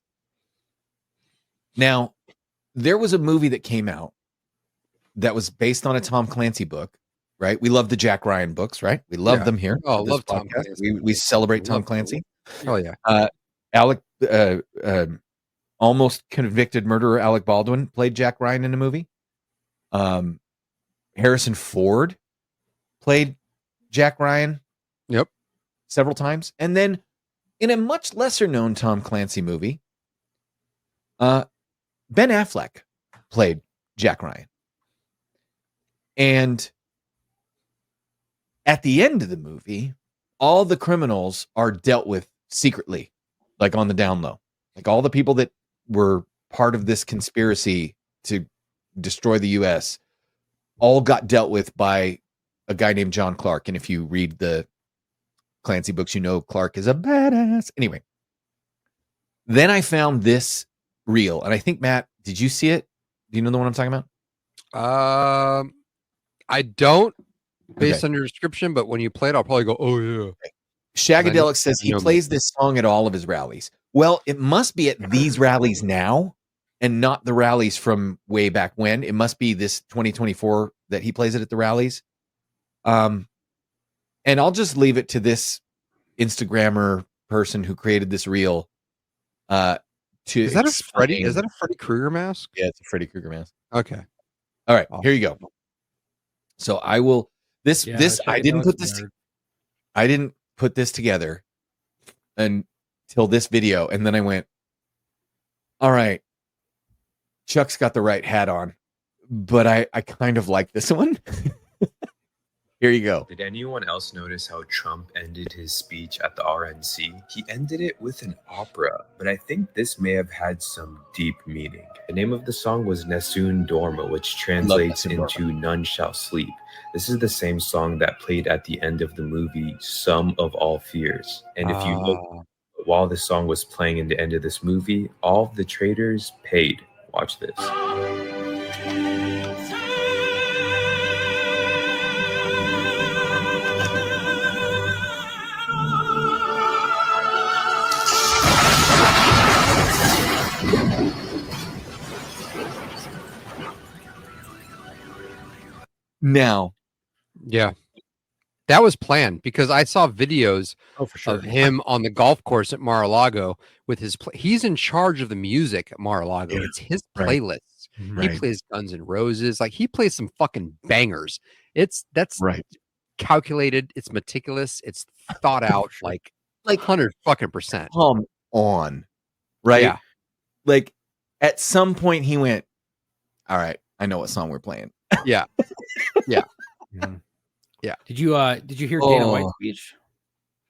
Now, there was a movie that came out that was based on a Tom Clancy book, right? We love the Jack Ryan books, right? We love Yeah. them here. Oh, on this love Tom podcast. Clancy. We celebrate Tom Love- Clancy. Oh yeah. Alec, almost convicted murderer Alec Baldwin played Jack Ryan in a movie. Harrison Ford played Jack Ryan. Yep. Several times. And then in a much lesser known Tom Clancy movie, Ben Affleck played Jack Ryan. And at the end of the movie, all the criminals are dealt with secretly, like on the down low. Like all the people that were part of this conspiracy to destroy the U.S. all got dealt with by a guy named John Clark. And if you read the Clancy books, you know Clark is a badass. Anyway, then I found this reel, and I think, Matt, did you see it? Do you know the one I'm talking about? I don't, based Okay. on your description, but when you play it, I'll probably go, "Oh yeah." Shagadelic says I he know plays this song at all of his rallies. Well, it must be at these rallies now and not the rallies from way back when. It must be this 2024 that he plays it at the rallies. And I'll just leave it to this Instagrammer person who created this reel. Is that a Freddy Krueger mask? Yeah, it's a Freddy Krueger mask. Okay. All right, here you go. So I will I didn't put this together until this video, and then I went, all right, Chuck's got the right hat on, but I kind of like this one. Here you go. Did anyone else notice how Trump ended his speech at the RNC? He ended it with an opera, but I think this may have had some deep meaning. The name of the song was Nessun Dorma, which translates into None Shall Sleep. This is the same song that played at the end of the movie Sum of All Fears. And if you look, while the song was playing in the end of this movie, all of the traders paid. Watch this. Now, Yeah. That was planned because I saw videos for sure. of him on the golf course at Mar-a-Lago with his he's in charge of the music at Mar-a-Lago. It's his playlists. He plays Guns N' Roses. Like he plays some fucking bangers. That's calculated. It's meticulous. It's thought out like 100% come on. Right? Yeah. Like at some point he went, all right, I know what song we're playing. Yeah. Yeah. Yeah. Did you hear Dana White's speech?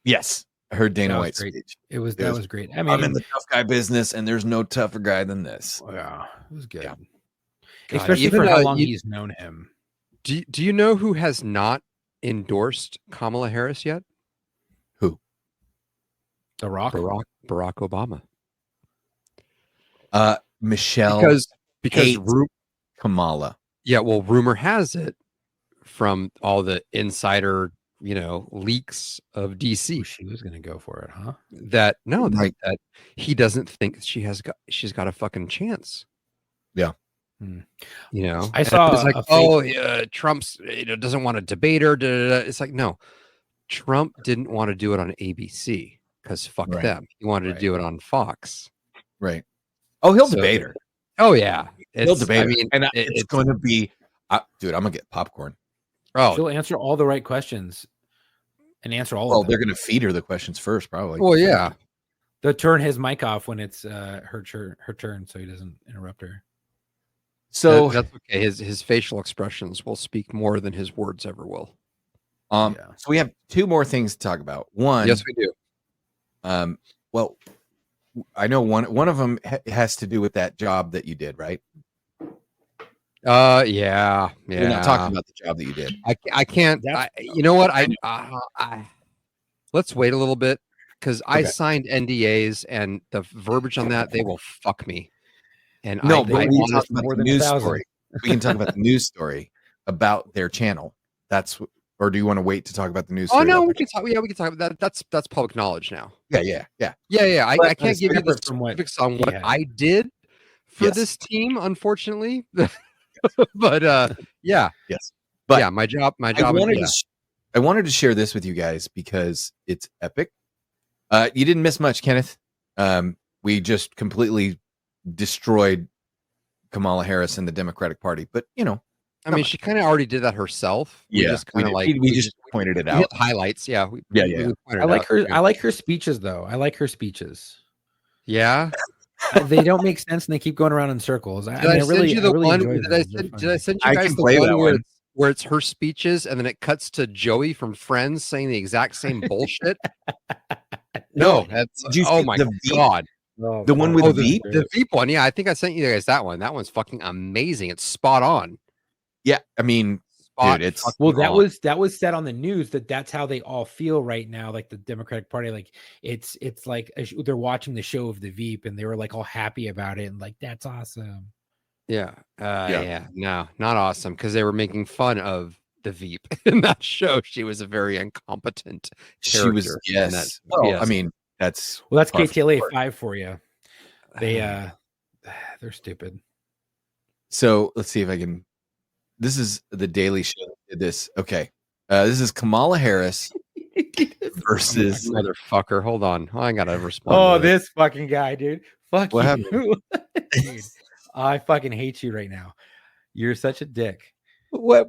Yes. I heard Dana White's great. speech. That was great. I mean, I'm in the tough guy business and there's no tougher guy than this. Yeah. It was good. Yeah. Especially for how long he's known him. Do you know who has not endorsed Kamala Harris yet? Who? The Rock? Barack Obama. Michelle because Kamala. Yeah, well, rumor has it from all the insider, leaks of DC. She was going to go for it, huh? That he doesn't think she's got a fucking chance. Yeah. I saw it's like, Trump's doesn't want to debate her. It's like, no, Trump didn't want to do it on ABC because fuck them. He wanted to do it on Fox. Right. Oh, he'll debate her. Oh yeah, he'll debate. It's going to be, dude. I'm gonna get popcorn. Oh, she'll answer all the right questions and answer all of them. Well, they're gonna feed her the questions first, probably. Well, yeah. They'll turn his mic off when it's her turn, so he doesn't interrupt her. So that's okay. His facial expressions will speak more than his words ever will. So we have two more things to talk about. One, yes, we do. Well, I know one of them has to do with that job that you did, right? Yeah. We're not talking about the job that you did. I can't. You know what? Let's wait a little bit because I signed NDAs and the verbiage on that they will fuck me. And no, but we can talk about the news story. We can talk about the news story about their channel. Or do you want to wait to talk about the news story? Oh no, we can talk. Yeah, we can talk about that. That's public knowledge now. Yeah. I can't give you the specifics on what I did for this team, unfortunately. But yeah. Yes. But yeah, my job. I wanted to share this with you guys because it's epic. You didn't miss much, Kenneth. We just completely destroyed Kamala Harris and the Democratic Party, but I mean, she kind of already did that herself. We just kind of we just pointed it out. Highlights, yeah. I like her. I like her speeches, though. I like her speaches. Yeah, they don't make sense, and they keep going around in circles. Did I send you guys the one where it's her speeches, and then it cuts to Joey from Friends saying the exact same bullshit? No, that's my god. The one with the Veep? The Veep one, yeah. I think I sent you guys that one. That one's fucking amazing. It's spot on. Yeah, I mean, dude, it's that was said on the news that's how they all feel right now. Like the Democratic Party, like it's like they're watching the show of the Veep, and they were like all happy about it, and like that's awesome. Yeah, no, not awesome because they were making fun of the Veep in that show. She was a very incompetent character. She was, I mean, that's KTLA 5 for you. They're stupid. So let's see if I can. This is the Daily Show that did this. Okay. This is Kamala Harris versus motherfucker. Hold on. I gotta respond. Oh, this fucking guy, dude. Fuck what you. Dude, I fucking hate you right now. You're such a dick. What?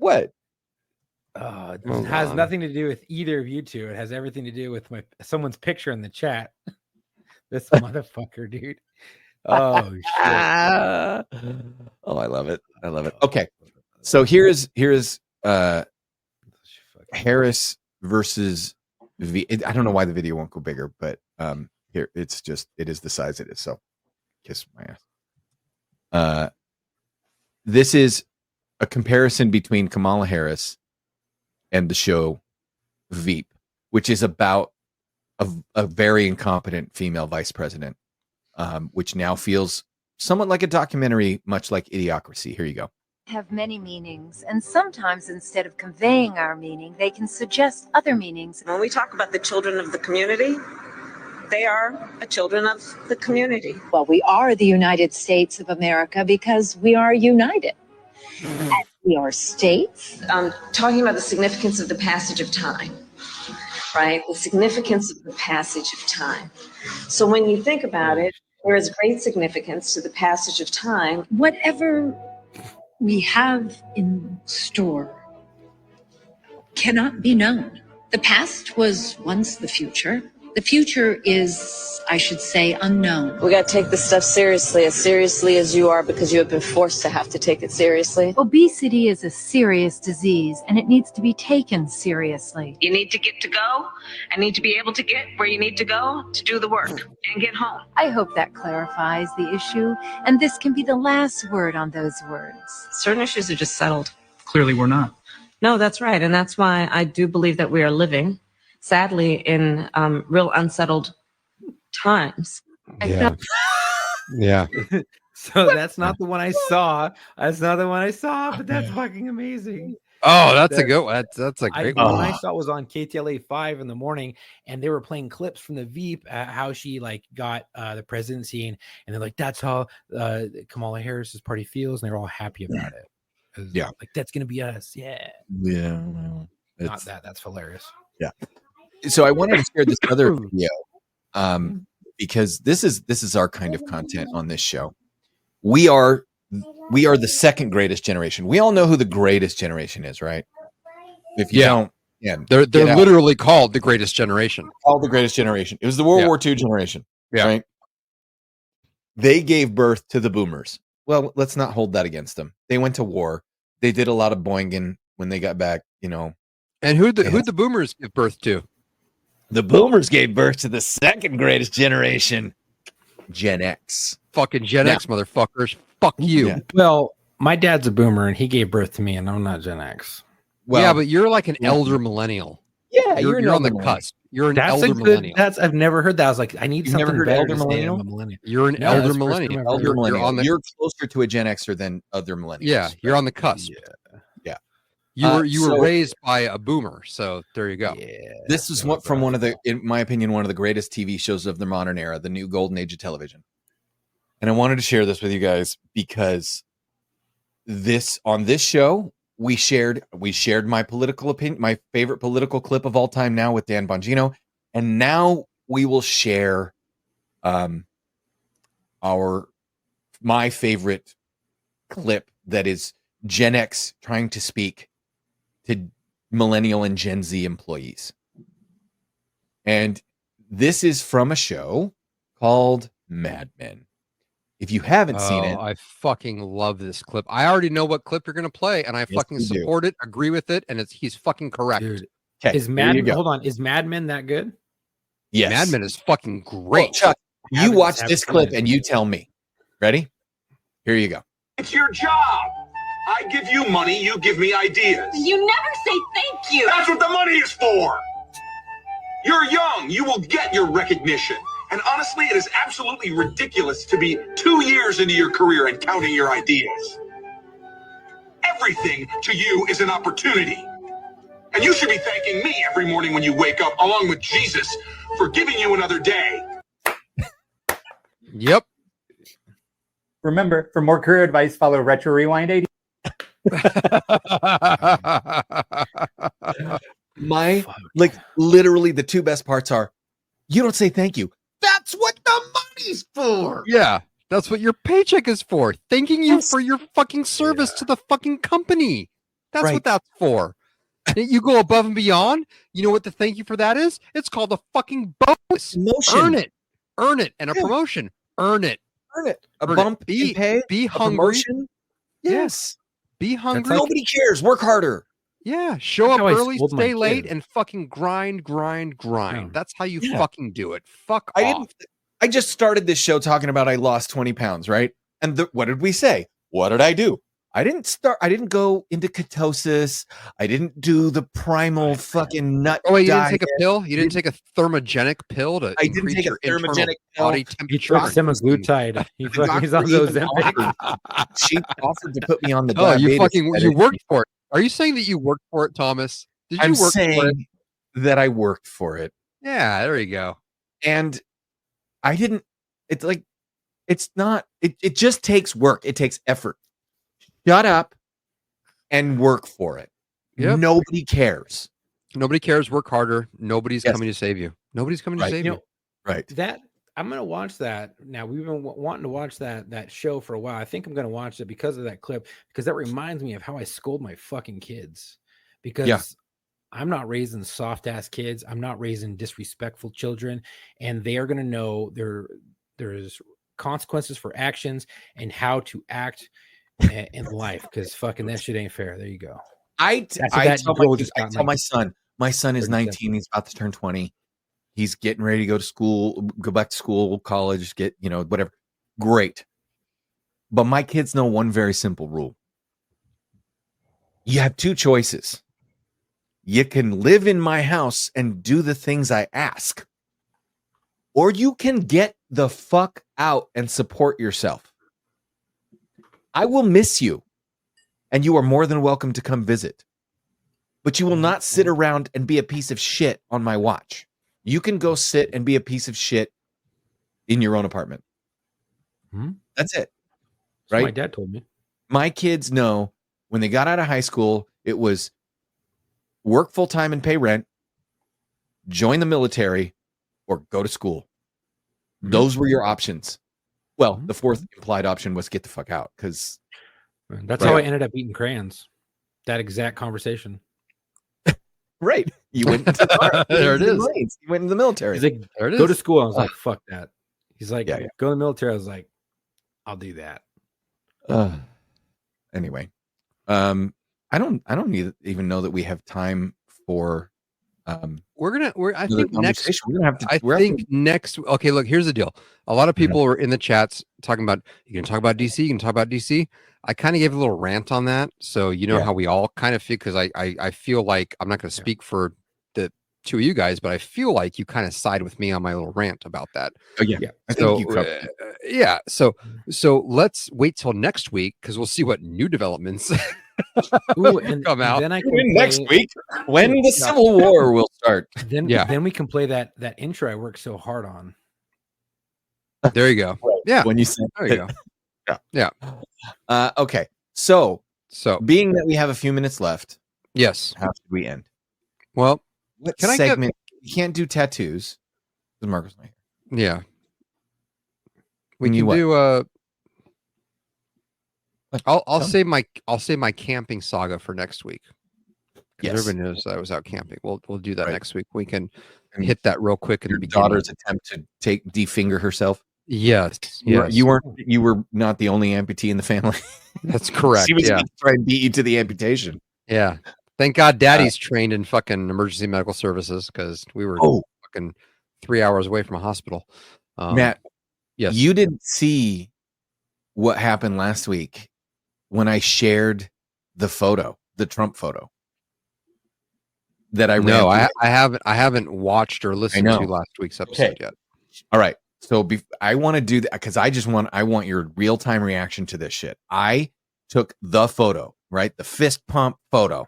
It has nothing to do with either of you two. It has everything to do with someone's picture in the chat. This motherfucker, dude. Oh shit. Oh, I love it. Okay. So here's Harris versus V. I don't know why the video won't go bigger, but here it is the size it is. So kiss my ass. This is a comparison between Kamala Harris and the show Veep, which is about a very incompetent female vice president, which now feels somewhat like a documentary, much like Idiocracy. Here you go. Have many meanings, and sometimes instead of conveying our meaning, they can suggest other meanings. When we talk about the children of the community, they are the children of the community. Well, we are the United States of America because we are united. And We are states. Talking about the significance of the passage of time, right? The significance of the passage of time. So when you think about it, there is great significance to the passage of time. Whatever we have in store cannot be known. The past was once the future. The future is, I should say, unknown. We got to take this stuff seriously as you are, because you have been forced to have to take it seriously. Obesity is a serious disease, and it needs to be taken seriously. You need to get to go and need to be able to get where you need to go to do the work and get home. I hope that clarifies the issue, and this can be the last word on those words. Certain issues are just settled. Clearly, we're not. No, that's right. And that's why I do believe that we are living, sadly, in real unsettled times. Yeah. Yeah. So that's not the one I saw. That's not the one I saw, but that's fucking amazing. Oh, that's a good one. That's a great The one. one I saw was on KTLA 5 in the morning, and they were playing clips from the Veep, how she like got the presidency, and they're like, that's how Kamala Harris's party feels, and they're all happy about it. Yeah, like that's gonna be us. Yeah, well, not that. That's hilarious. Yeah. So I wanted to share this other video, because this is our kind of content on this show. We are the second greatest generation. We all know who the greatest generation is, right? If you don't, they're literally called the greatest generation. Called the greatest generation. It was the World War II generation, right? They gave birth to the boomers. Well, let's not hold that against them. They went to war. They did a lot of boinging when they got back, you know. And who'd the boomers give birth to? The boomers gave birth to the second greatest generation, Gen X. Fucking Gen X, motherfuckers. Fuck you. Yeah. Well, my dad's a boomer, and he gave birth to me, and I'm not Gen X. Well, yeah, but you're like an elder millennial. Yeah, you're on the cusp. You're an elder millennial. I've never heard that. I was like, I need something better elder to say millennial? I'm a millennial. You're an elder millennial. Elder millennial. You're closer to a Gen Xer than other millennials. Yeah, you're on the cusp. Yeah. You were raised by a boomer, so there you go. Yeah. This is from one of the, in my opinion, one of the greatest TV shows of the modern era, the new golden age of television. And I wanted to share this with you guys because on this show, we shared my political opinion, my favorite political clip of all time now with Dan Bongino. And now we will share my favorite clip that is Gen X trying to speak to millennial and Gen Z employees. And this is from a show called Mad Men. If you haven't seen it, I fucking love this clip. I already know what clip you're going to play, and I fucking support it, agree with it, and he's fucking correct. Dude, okay, is Mad Men that good? Yes. Mad Men is fucking great. Well, Chuck, you watch this clip and you tell me. Ready? Here you go. It's your job. I give you money, you give me ideas. You never say thank you. That's what the money is for. You're young. You will get your recognition. And honestly, it is absolutely ridiculous to be 2 years into your career and counting your ideas. Everything to you is an opportunity. And you should be thanking me every morning when you wake up, along with Jesus, for giving you another day. Yep. Remember, for more career advice, follow Retro Rewind 80. Literally the two best parts are, you don't say thank you. That's what the money's for. Yeah, that's what your paycheck is for. Thanking you for your fucking service to the fucking company. That's what that's for. You go above and beyond. You know what the thank you for that is? It's called a fucking bonus. Promotion. Earn it. And a promotion. Earn it. A bump in pay. Be hungry. Promotion. Yes. Be hungry. Nobody cares. Work harder. Yeah. Show up early, schooled my stay late, kid. and fucking grind. Yeah. That's how you fucking do it. Fuck off. I just started this show talking about I lost 20 pounds, right? And what did we say? What did I do? I didn't go into ketosis. I didn't do the primal fucking nut. Oh, wait, you diet. didn't take a pill? You didn't take a thermogenic pill to I didn't increase take a your internal thermogenic body pill. He temperature? took semaglutide. He's on those Ozempic. She offered to put me on the Oh, diabetes. you worked for it. Are you saying that you worked for it, Thomas? Did you I'm work for it? saying that I worked for it. Yeah, there you go. And I didn't, it's like, it's not, it just takes work. It takes effort. Shut up and work for it. Yep. Nobody cares. Nobody cares. Work harder. Nobody's Yes. coming to save you. Nobody's coming to save you. Right. That I'm gonna watch that now. We've been wanting to watch that show for a while. I think I'm gonna watch it because of that clip, because that reminds me of how I scold my fucking kids. Because I'm not raising soft ass kids. I'm not raising disrespectful children, and they are gonna know there's consequences for actions and how to act in life. Because fucking that shit ain't fair. There you go. I tell my son. My son is 37. 19. He's about to turn 20. He's getting ready to go to school, go back to school, college, get, whatever. Great. But my kids know one very simple rule. You have two choices. You can live in my house and do the things I ask, or you can get the fuck out and support yourself. I will miss you, and you are more than welcome to come visit. But you will not sit around and be a piece of shit on my watch. You can go sit and be a piece of shit in your own apartment. That's it. So Right? my dad told me. My kids know when they got out of high school, it was work full time and pay rent, join the military, or go to school. Those were your options. Well, the fourth implied option was get the fuck out, because that's how I ended up eating crayons. That exact conversation. Right. You went into the There it is. Marines. You went into the military. He's like, There it go is. to school. I was like, fuck that. He's like, Yeah. go to the military. I was like, I'll do that. Anyway, I don't even know that we have time for. I think next. We're gonna have to. Next. Okay, look. Here's the deal. A lot of people are in the chats talking about. You can talk about DC. You can talk about DC. I kind of gave a little rant on that, so how we all kind of feel, because I feel like I'm not going to speak for the two of you guys, but I feel like you kind of side with me on my little rant about that. Oh yeah. I think you covered yeah. So let's wait till next week, because we'll see what new developments Ooh, and come out. Then I can next week when the Civil War will start. Then we can play that intro I worked so hard on. There you go. Yeah. When you said there you go. Yeah. Okay. So being that we have a few minutes left, yes. How should we end? Well, what can segment? You can't do tattoos. The Marcos not here. Yeah. We can do I'll say my camping saga for next week. Yes. Everybody knows I was out camping. We'll do that next week. We can hit that real quick. Your daughter's attempt to definger herself. Yes. You were not the only amputee in the family. That's correct. She was going to try and beat you to the amputation. Yeah. Thank God Daddy's trained in fucking emergency medical services, because we were fucking 3 hours away from a hospital. Matt, yes. You didn't see what happened last week when I shared the photo, the Trump photo that I No, I haven't watched or listened to last week's episode yet. All right. So I want to do that because I want your real-time reaction to this shit. I took the photo, right? The fist pump photo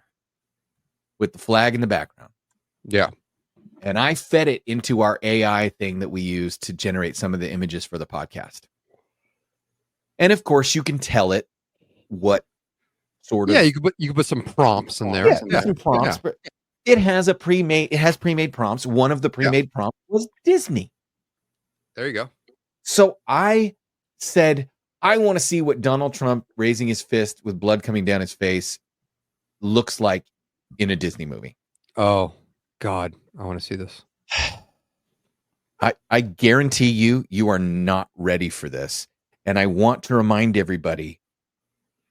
with the flag in the background. Yeah. And I fed it into our AI thing that we use to generate some of the images for the podcast. And of course, you can tell it what sort of. Yeah, you could put some prompts in there. Yeah, some prompts. But it has pre-made prompts. One of the pre-made prompts was Disney. There you go. So I said, I want to see what Donald Trump raising his fist with blood coming down his face looks like in a Disney movie. Oh, God. I want to see this. I guarantee you are not ready for this. And I want to remind everybody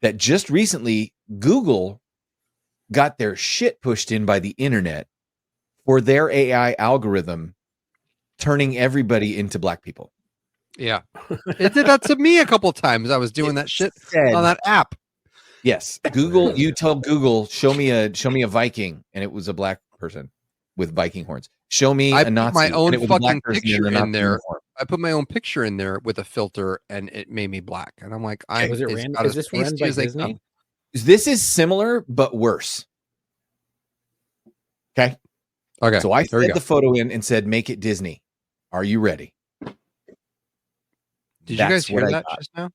that just recently, Google got their shit pushed in by the internet for their AI algorithm turning everybody into black people. Yeah. It did that to me a couple of times. I was doing that shit on that app. Yes. Google, you tell Google, show me a Viking, and it was a black person with Viking horns. Show me a Nazi. My own and it was a black fucking person picture in a in there. uniform. I put my own picture in there with a filter, and it made me black. And I'm like, Was it random? Is this run by Disney? This is similar but worse. Okay. Okay. So I fed the photo in and said, "Make it Disney." Are you ready? Did you guys hear that just now?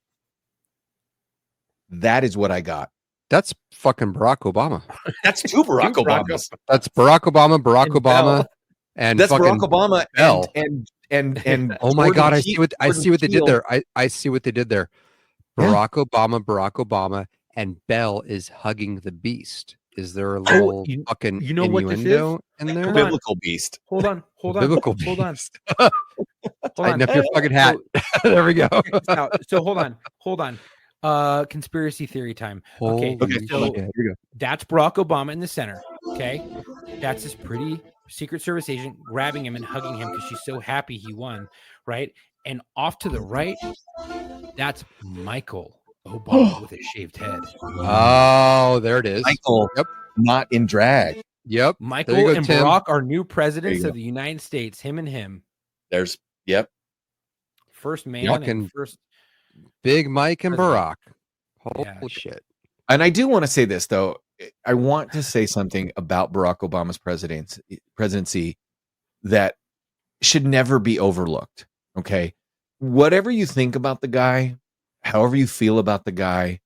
That is what I got. That's fucking Barack Obama. That's two Barack Obamas. That's Barack Obama, And Obama, Bell. and That's fucking Barack Obama Bell. and Oh my Jordan God, I Peele- see what they did Peele. there. I see what they did there. Yeah. Barack Obama, and Bell is hugging the beast. Is there a little fucking you know what this innuendo is? in there? Hold on. Biblical beast. Hold on. Biblical Hold on. beast. Hold Tighten on. up your fucking hat. there we go. So hold on. Conspiracy theory time. Okay. Holy So shit. Here we go. that's Barack Obama in the center. Okay. That's this pretty Secret Service agent grabbing him and hugging him because she's so happy he won. Right. And off to the right, that's Michael Obama with a shaved head. Oh, there it is. Michael, Yep. not in drag. Yep. Michael There you go, and Tim. Barack are new presidents There you of the United States. Him and him. Yep. First man Fucking and first. Big Mike and President. Barack. Holy Yeah. shit. And I do want to say this though. I want to say something about Barack Obama's presidency that should never be overlooked. Okay. Whatever you think about the guy, however you feel about the guy,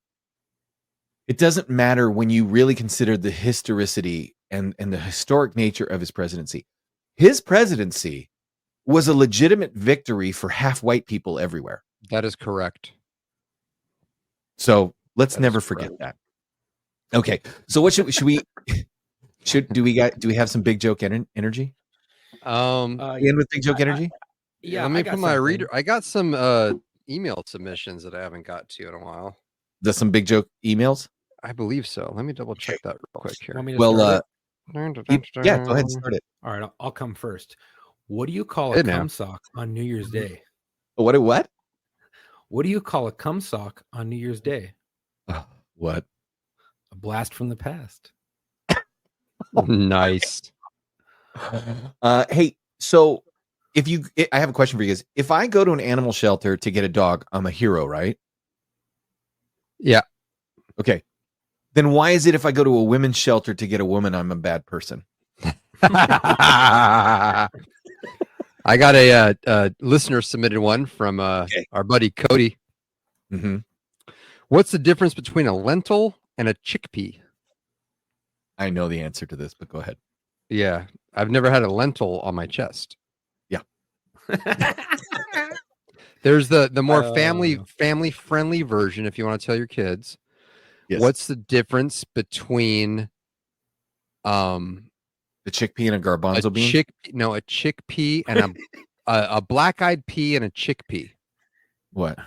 it doesn't matter when you really consider the historicity and the historic nature of his presidency. His presidency was a legitimate victory for half white people everywhere. That is correct. So let's That never is forget correct. that. Okay. So what should we do we have some big joke energy? End with big joke energy? Yeah, let me put my reader. I got some email submissions that I haven't got to in a while. There's some big joke emails? I believe so. Let me double check that real quick here. Want me to Well, start yeah, go ahead and start it. All right, I'll come first. What do you call a Good now. cum sock on New Year's Day? What? What do you call a cum sock on New Year's Day? What? A blast from the past. Nice. Hey, so I have a question for you guys. If I go to an animal shelter to get a dog, I'm a hero, right? Yeah. Okay. Then why is it if I go to a women's shelter to get a woman, I'm a bad person? I got a listener submitted one from our buddy Cody. Mm-hmm. What's the difference between a lentil and a chickpea? I know the answer to this, but go ahead. Yeah, I've never had a lentil on my chest. Yeah. There's the more family friendly version if you want to tell your kids. Yes. What's the difference between the chickpea and a garbanzo bean? A chickpea and a black-eyed pea and a chickpea. What?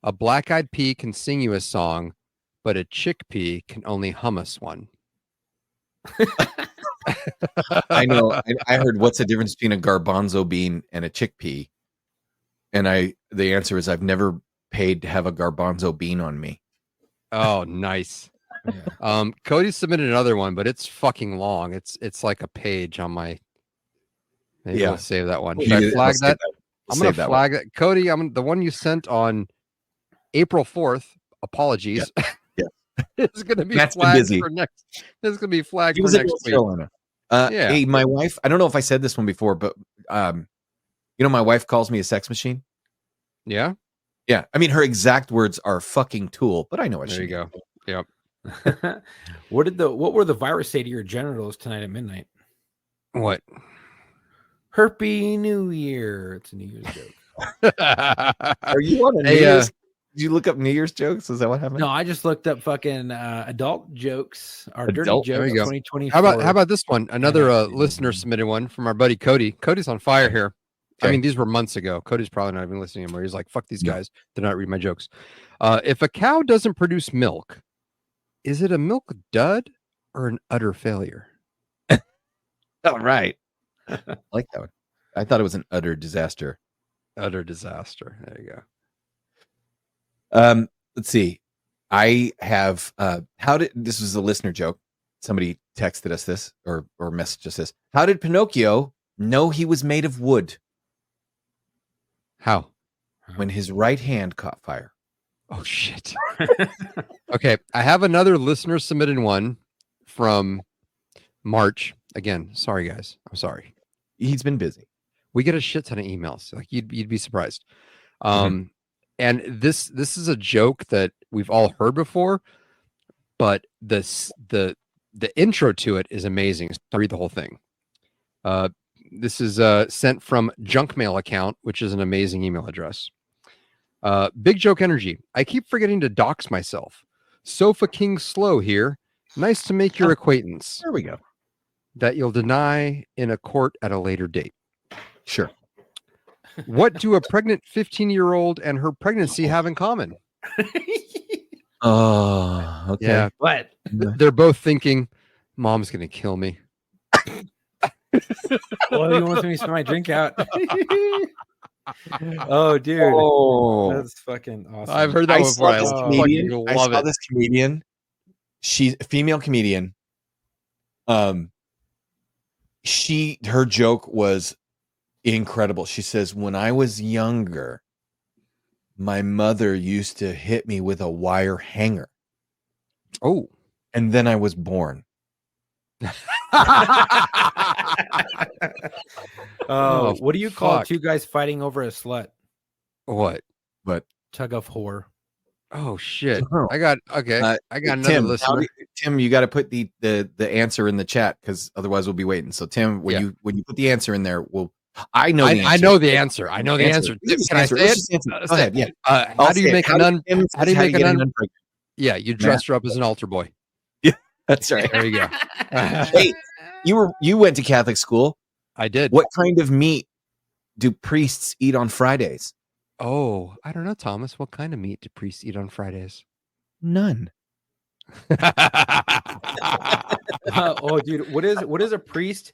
A black-eyed pea can sing you a song, but a chickpea can only hummus one. I know. I heard what's the difference between a garbanzo bean and a chickpea, and the answer is I've never paid to have a garbanzo bean on me. Oh, nice. Yeah. Cody submitted another one, but it's fucking long. It's like a page on my. Maybe I'll save that one. Should I flag that? I'm gonna flag that. Cody, the one you sent on April 4th. Apologies. Yeah. It's gonna be Matt's been flagged busy. for next. It's gonna be flagged He for was in next North week. Carolina. Yeah. Hey, my wife. I don't know if I said this one before, but my wife calls me a sex machine. Yeah. Yeah. I mean, her exact words are "fucking tool," but I know what There she you go. Yep. What were the virus say to your genitals tonight at midnight? What? Herpy New Year. It's a New Year's joke. Are you on a New Year's? Did you look up New Year's jokes? Is that what happened? No, I just looked up fucking adult jokes or dirty Adult? jokes. There you go. 2024. How about this one? Another listener submitted one from our buddy Cody. Cody's on fire here. I mean, these were months ago. Cody's probably not even listening anymore. He's like, "Fuck these guys. They're not reading my jokes." If a cow doesn't produce milk, is it a milk dud or an utter failure? All right. I like that one. I thought it was an utter disaster. Utter disaster. There you go. Let's see. I have this was a listener joke. Somebody texted us this or messaged us this. How did Pinocchio know he was made of wood? How? When his right hand caught fire. Oh shit. Okay, I have another listener submitted one from March. Again, sorry guys. I'm sorry. He's been busy. We get a shit ton of emails. Like you'd be surprised. And this is a joke that we've all heard before, but the intro to it is amazing. So I'll read the whole thing. This is sent from Junk Mail account, which is an amazing email address. Big Joke Energy. I keep forgetting to dox myself. Sofa King Slow here. Nice to make your acquaintance. There we go. That you'll deny in a court at a later date. Sure. What do a pregnant 15-year-old and her pregnancy have in common? Oh, okay. Yeah. What? They're both thinking, Mom's going to kill me. Well, you want me to spit my drink out? Oh, dude. Oh, That's fucking awesome. I've heard that before. I saw this comedian. She's a female comedian. Her joke was incredible. She says, when I was younger, my mother used to hit me with a wire hanger. Oh. And then I was born. Oh, what do you call fuck. two guys fighting over a slut? What? Tug of whore. Oh shit! Oh. I got another Tim, listener. Tim, you got to put the answer in the chat because otherwise we'll be waiting. So Tim, when you put the answer in there, I know the answer. I know the answer. I know the answer. Can I say it? Go ahead. Yeah. How do you make a nun? How do you make a nun? pregnant? Yeah, you dress her up as an altar boy. Yeah, that's right. There you go. Hey, you went to Catholic school. I did. What kind of meat do priests eat on Fridays? Oh, I don't know, Thomas. What kind of meat do priests eat on Fridays? None. Oh, dude, what is a priest?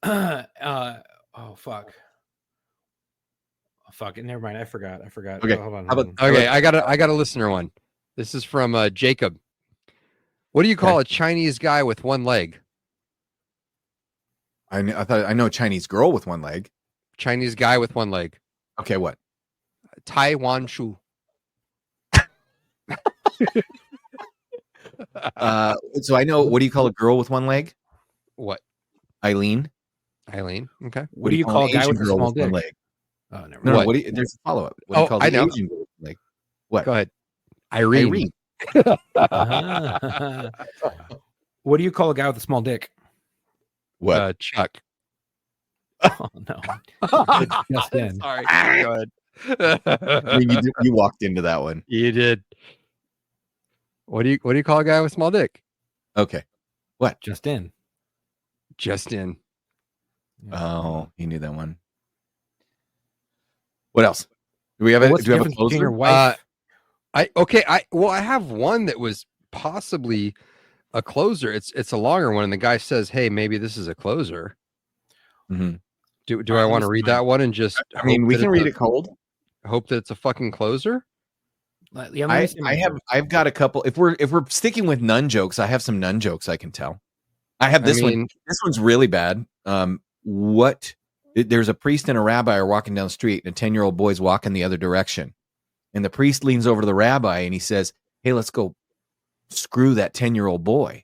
Oh fuck. Oh, fuck it. Never mind. I forgot. Okay. Hold on. Okay, I got a listener one. This is from Jacob. What do you call a Chinese guy with one leg? I thought I know a Chinese girl with one leg. Chinese guy with one leg. Okay, what? Taiwan Shu. So I know. What do you call a girl with one leg? What? Eileen. Okay. What do you call a guy with a small dick? Leg? Oh, never No, mind. there's a follow up. What do you call I the know. Asian girl with one leg? What? Go ahead. Irene. What do you call a guy with a small dick? What? Chuck. Oh no. Just in. Sorry. Go ahead. I mean, you walked into that one. You did. What do you call a guy with small dick? Okay. What? Just in. Just in. Oh, he knew that one. What else? Do we have What's do we the have a difference between closer? your wife? I have one that was possibly a closer. It's a longer one, and the guy says, "Hey, maybe this is a closer." Mm-hmm. Do I want to read that one and just? I mean, we can read it cold. Hope that it's a fucking closer. I've got a couple. If we're sticking with nun jokes, I have some nun jokes I can tell. I have this one. This one's really bad. There's a priest and a rabbi are walking down the street, and a 10-year-old boy's walking the other direction. And the priest leans over to the rabbi and he says, "Hey, let's go screw that 10-year-old boy."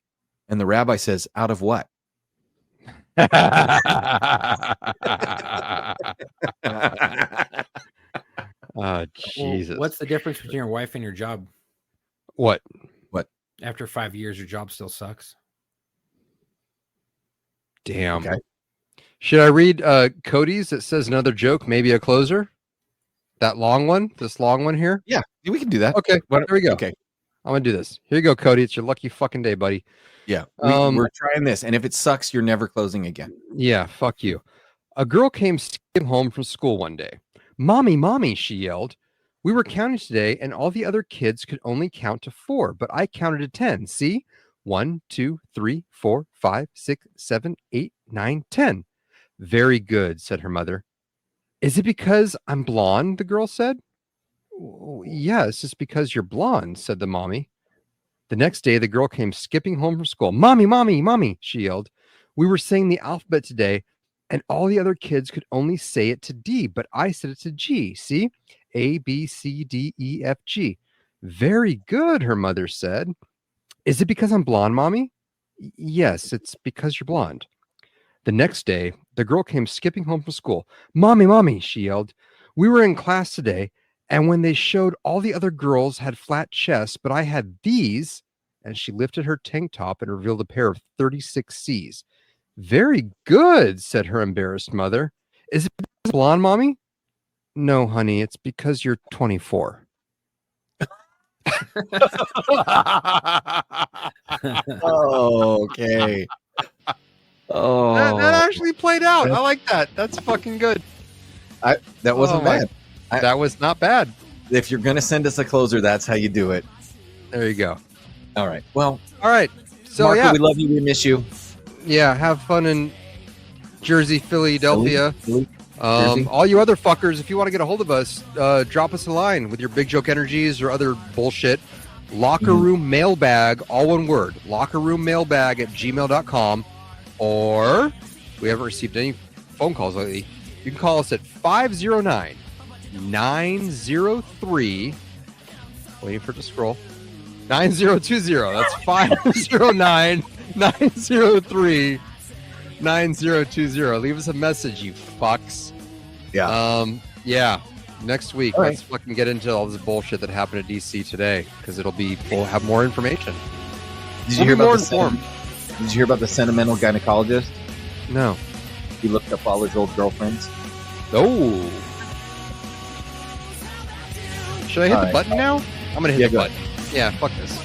And the rabbi says, "Out of what?" Oh, Jesus. Well, what's the difference between your wife and your job? What? After 5 years, your job still sucks. Damn. Okay. Should I read Cody's that says another joke, maybe a closer? That long one? This long one here? Yeah, we can do that. Okay, there we go. Okay. I'm going to do this. Here you go, Cody. It's your lucky fucking day, buddy. Yeah, we're trying this. And if it sucks, you're never closing again. Yeah, fuck you. A girl came skipping home from school one day. "Mommy, mommy," she yelled. "We were counting today, and all the other kids could only count to 4, but I counted to 10. See? 1, 2, 3, 4, 5, 6, 7, 8, 9, 10. "Very good," said her mother. "Is it because I'm blonde?" the girl said. "Yes, it's because you're blonde," said the mommy. The next day, the girl came skipping home from school. "Mommy, mommy, mommy," she yelled. "We were saying the alphabet today, and all the other kids could only say it to D, but I said it to G. See? A, B, C, D, E, F, G. "Very good," her mother said. "Is it because I'm blonde, mommy?" "Yes, it's because you're blonde." The next day, the girl came skipping home from school. "Mommy, mommy," she yelled. "We were in class today, and when they showed all the other girls had flat chests, but I had these, and she lifted her tank top and revealed a pair of 36Cs. Very good, said her embarrassed mother. Is it blonde, Mommy? No, honey, it's because you're 24. Okay. Oh, that actually played out. I like that. That's fucking good. That wasn't bad. That was not bad. If you're gonna send us a closer, that's how you do it. There you go. All right. Well. All right. So Marco, yeah, we love you. We miss you. Yeah. Have fun in Jersey, Philadelphia. Jersey. All you other fuckers, if you want to get a hold of us, drop us a line with your big joke energies or other bullshit. Locker room mailbag, all one word. Locker room mailbag at gmail.com. Or we haven't received any phone calls lately. You can call us at 509-903. Waiting for it to scroll. 9020. That's 509-903-9020. Leave us a message, you fucks. Yeah. Yeah. Next week, all let's fucking get into all this bullshit that happened at DC today, because we'll have more information. Did you hear about Did you hear about the sentimental gynecologist? No. He looked up all his old girlfriends. Oh. Should I hit the button now? I'm gonna hit the button. Yeah, fuck this.